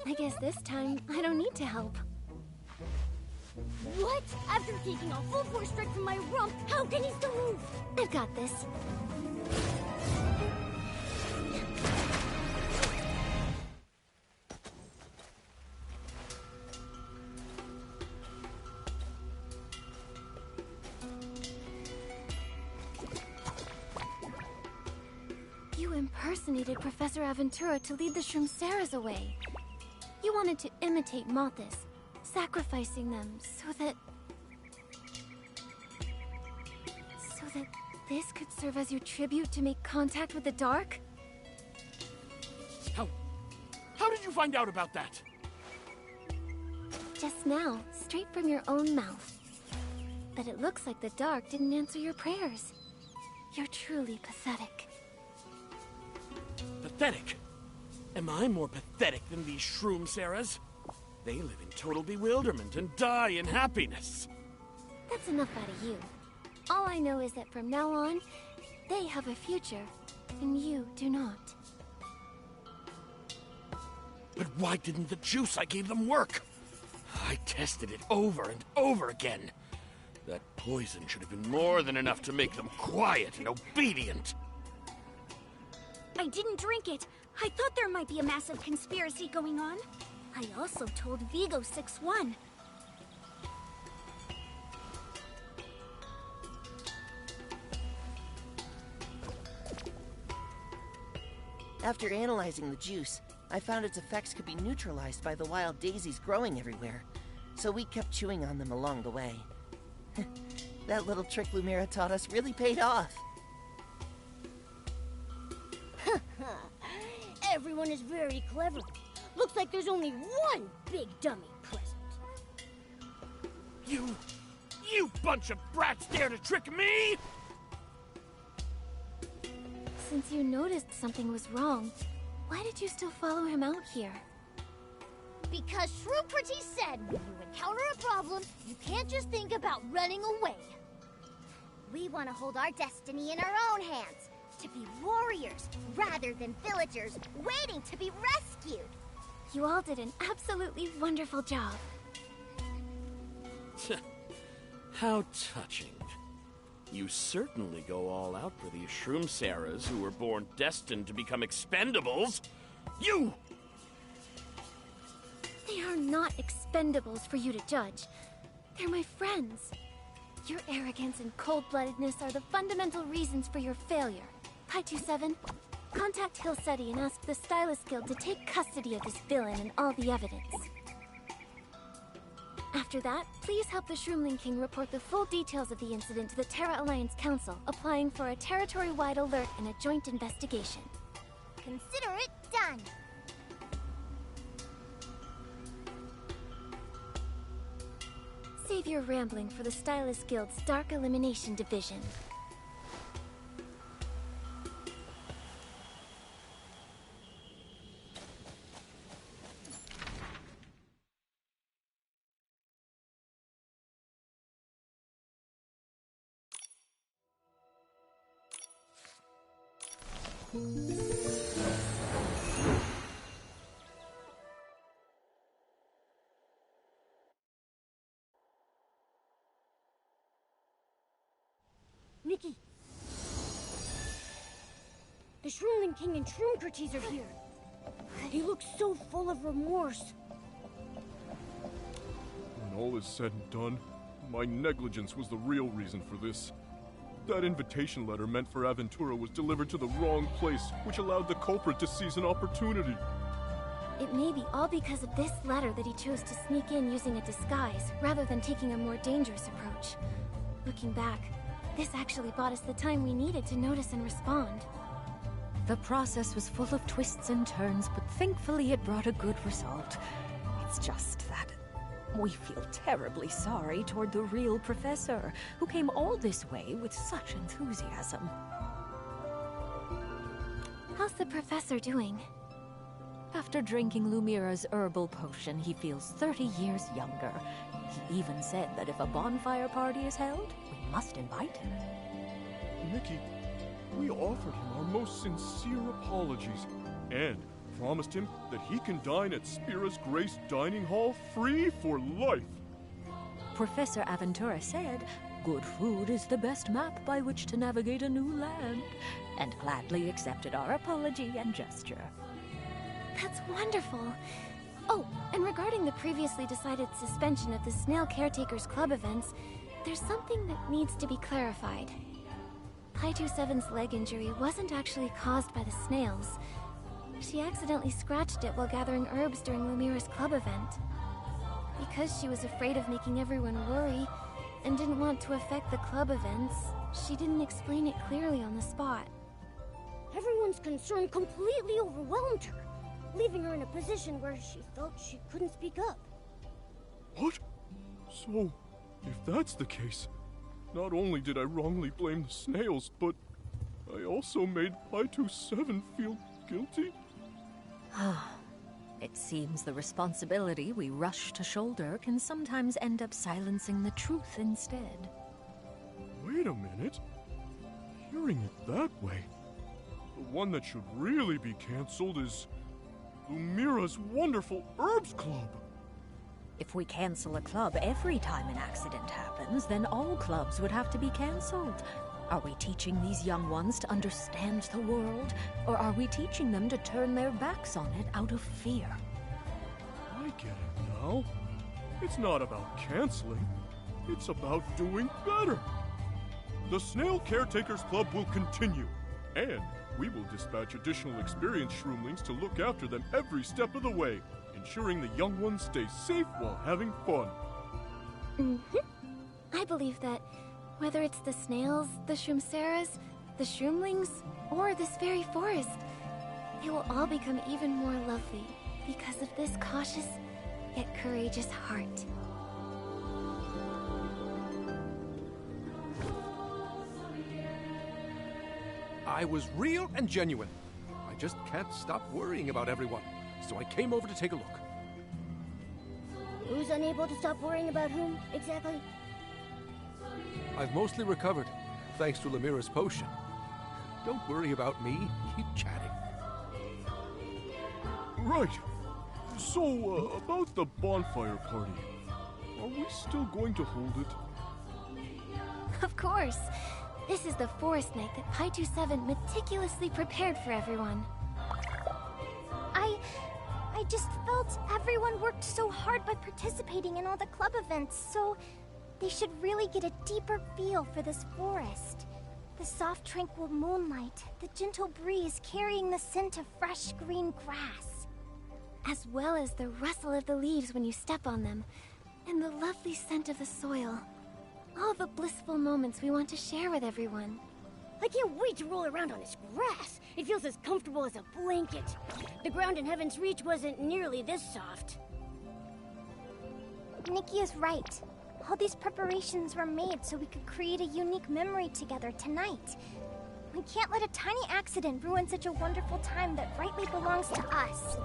I guess this time, I don't need to help. What? After taking a full force strike from my rump, how can he still move? I've got this. You impersonated Professor Aventura to lead the Shroomseras away. You wanted to imitate Malthus, sacrificing them so that this could serve as your tribute to make contact with the dark? How did you find out about that? Just now, straight from your own mouth. But it looks like the dark didn't answer your prayers. You're truly pathetic. Pathetic? Am I more pathetic than these Shroomseras? They live in total bewilderment and die in happiness. That's enough out of you. All I know is that from now on, they have a future, and you do not. But why didn't the juice I gave them work? I tested it over and over again. That poison should have been more than enough to make them quiet and obedient. I didn't drink it. I thought there might be a massive conspiracy going on. I also told Vigo 6-1. After analyzing the juice, I found its effects could be neutralized by the wild daisies growing everywhere, so we kept chewing on them along the way. That little trick Lumira taught us really paid off. everyone is very clever. Looks like there's only one big dummy present. You bunch of brats dare to trick me? Since you noticed something was wrong, why did you still follow him out here? Because Shroomperty said when you encounter a problem, you can't just think about running away. We want to hold our destiny in our own hands, to be warriors rather than villagers waiting to be rescued. You all did an absolutely wonderful job. How touching. You certainly go all out for these Shroomsaras who were born destined to become expendables. You! They are not expendables for you to judge. They're my friends. Your arrogance and cold-bloodedness are the fundamental reasons for your failure. Pi-27, contact Hill City and ask the Stylist Guild to take custody of this villain and all the evidence. After that, please help the Shroomling King report the full details of the incident to the Terra Alliance Council, applying for a territory-wide alert and a joint investigation. Consider it done. Save your rambling for the Stylist Guild's Dark Elimination Division. Nikki! The Shroomling King and Shroomperties are here. He looks so full of remorse. When all is said and done, my negligence was the real reason for this. That invitation letter meant for Aventura was delivered to the wrong place, which allowed the culprit to seize an opportunity. It may be all because of this letter that he chose to sneak in using a disguise, rather than taking a more dangerous approach. Looking back, this actually bought us the time we needed to notice and respond. The process was full of twists and turns, but thankfully it brought a good result. It's just that we feel terribly sorry toward the real professor, who came all this way with such enthusiasm. How's the professor doing? After drinking Lumira's herbal potion, he feels 30 years younger. He even said that if a bonfire party is held, we must invite him. Nikki, we offered him our most sincere apologies and promised him that he can dine at Spira's Grace Dining Hall free for life. Professor Aventura said, "Good food is the best map by which to navigate a new land," and gladly accepted our apology and gesture. That's wonderful. Oh, and regarding the previously decided suspension of the Snail Caretakers Club events, there's something that needs to be clarified. Pi-27's leg injury wasn't actually caused by the snails. She accidentally scratched it while gathering herbs during Lumira's club event. Because she was afraid of making everyone worry, and didn't want to affect the club events, she didn't explain it clearly on the spot. Everyone's concern completely overwhelmed her, leaving her in a position where she felt she couldn't speak up. What? So, if that's the case, not only did I wrongly blame the snails, but I also made Pi-27 feel guilty? It seems the responsibility we rush to shoulder can sometimes end up silencing the truth instead. Wait a minute. Hearing it that way, the one that should really be cancelled is Lumira's Wonderful Herbs Club. If we cancel a club every time an accident happens, then all clubs would have to be cancelled. Are we teaching these young ones to understand the world, or are we teaching them to turn their backs on it out of fear? I get it now. It's not about canceling. It's about doing better. The Snail Caretakers Club will continue, and we will dispatch additional experienced Shroomlings to look after them every step of the way, ensuring the young ones stay safe while having fun. I believe that whether it's the snails, the Shroomsaras, the Shroomlings, or this very forest, They will all become even more lovely because of this cautious yet courageous heart. I was real and genuine. I just can't stop worrying about everyone, so I came over to take a look. Who's unable to stop worrying about whom, exactly? I've mostly recovered, thanks to Lemira's potion. Don't worry about me, keep chatting. Right. So, about the bonfire party. Are we still going to hold it? Of course. This is the forest night that p161 meticulously prepared for everyone. I just felt everyone worked so hard by participating in all the club events, so they should really get a deeper feel for this forest. The soft, tranquil moonlight, the gentle breeze carrying the scent of fresh green grass. As well as the rustle of the leaves when you step on them, and the lovely scent of the soil. All the blissful moments we want to share with everyone. I can't wait to roll around on this grass. It feels as comfortable as a blanket. The ground in Heaven's Reach wasn't nearly this soft. Nikki is right. All these preparations were made so we could create a unique memory together tonight. We can't let a tiny accident ruin such a wonderful time that rightly belongs to us.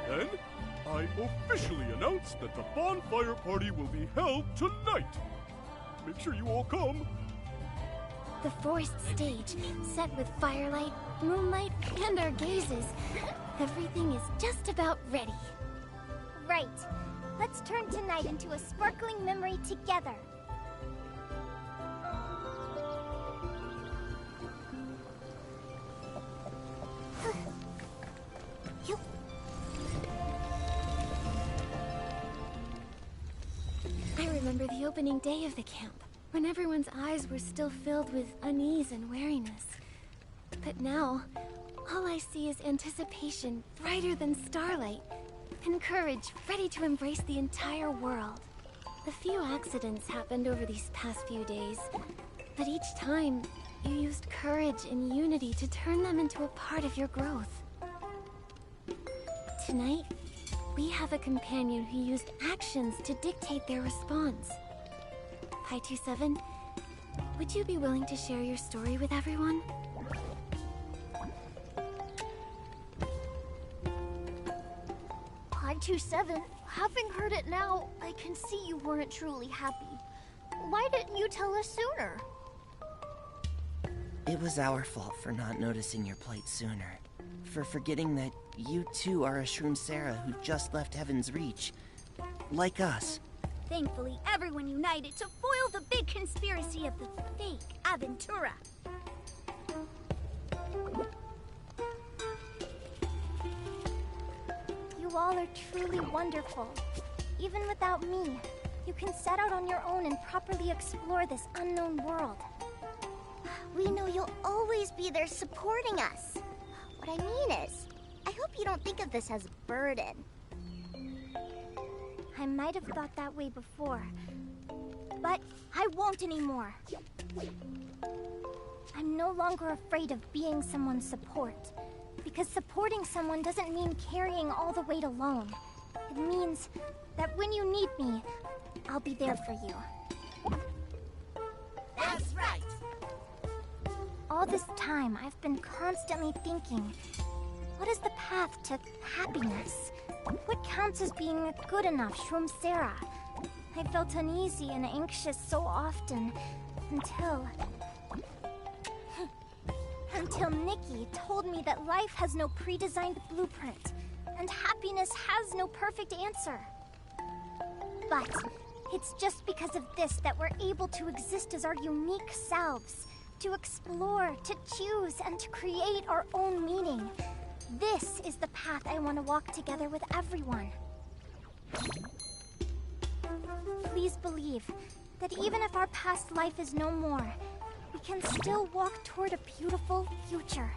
Then, I officially announce that the bonfire party will be held tonight. Make sure you all come. The forest stage, set with firelight, moonlight, and our gazes. Everything is just about ready. Right. Let's turn tonight into a sparkling memory together. I remember the opening day of the camp, when everyone's eyes were still filled with unease and wariness. But now, all I see is anticipation brighter than starlight, and courage ready to embrace the entire world. A few accidents happened over these past few days, but each time, you used courage and unity to turn them into a part of your growth. Tonight, we have a companion who used actions to dictate their response. p161, would you be willing to share your story with everyone? p161, having heard it now, I can see you weren't truly happy. Why didn't you tell us sooner? It was our fault for not noticing your plight sooner. For forgetting that you too are a Shroom Sarah who just left Heaven's Reach. Like us. Thankfully, everyone united to foil the big conspiracy of the fake Aventura. You all are truly wonderful. Even without me, you can set out on your own and properly explore this unknown world. We know you'll always be there supporting us. What I mean is, I hope you don't think of this as a burden. I might have thought that way before, but I won't anymore. I'm no longer afraid of being someone's support, because supporting someone doesn't mean carrying all the weight alone. It means that when you need me, I'll be there for you. That's right! All this time, I've been constantly thinking, what is the path to happiness? What counts as being good enough Shroom Sarah? I felt uneasy and anxious so often, until Nikki told me that life has no pre-designed blueprint, and happiness has no perfect answer. But it's just because of this that we're able to exist as our unique selves, to explore, to choose, and to create our own meaning. This is the path I want to walk together with everyone. Please believe that even if our past life is no more, we can still walk toward a beautiful future.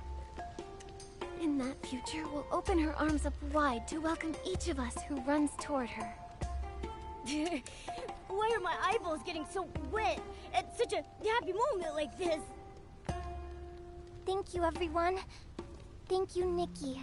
In that future, we'll open her arms up wide to welcome each of us who runs toward her. Why are my eyeballs getting so wet at such a happy moment like this? Thank you, everyone. Thank you, Nikki.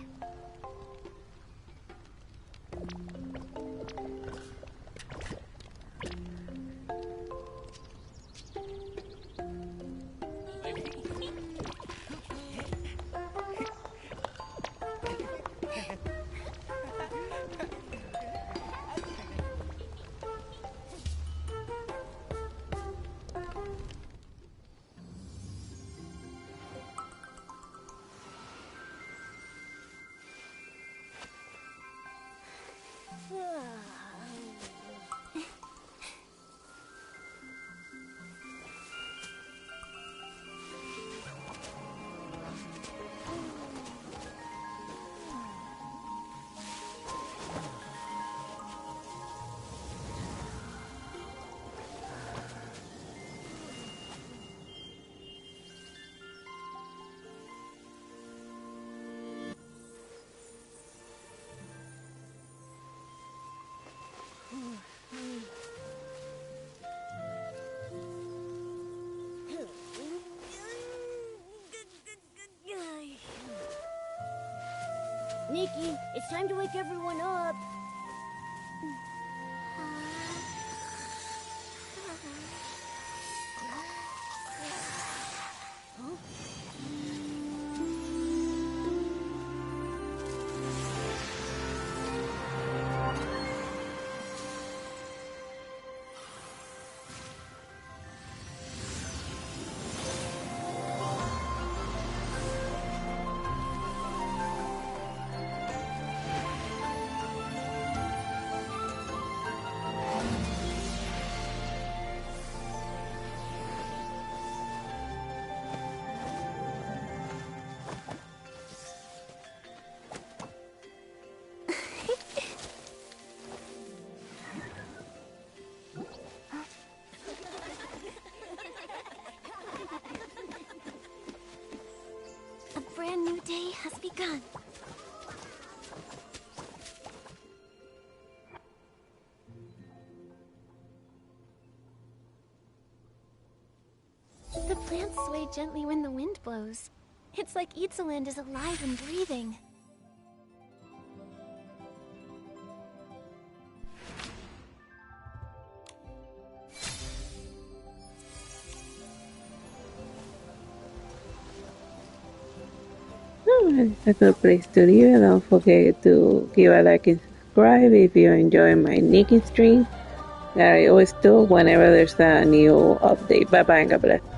Nikki, it's time to wake everyone up. A brand new day has begun. The plants sway gently when the wind blows. It's like Itzaland is alive and breathing. It's a good place to leave it. Don't forget to give a like and subscribe if you're enjoying my Nikki stream that I always do whenever there's a new update. Bye bye and God bless.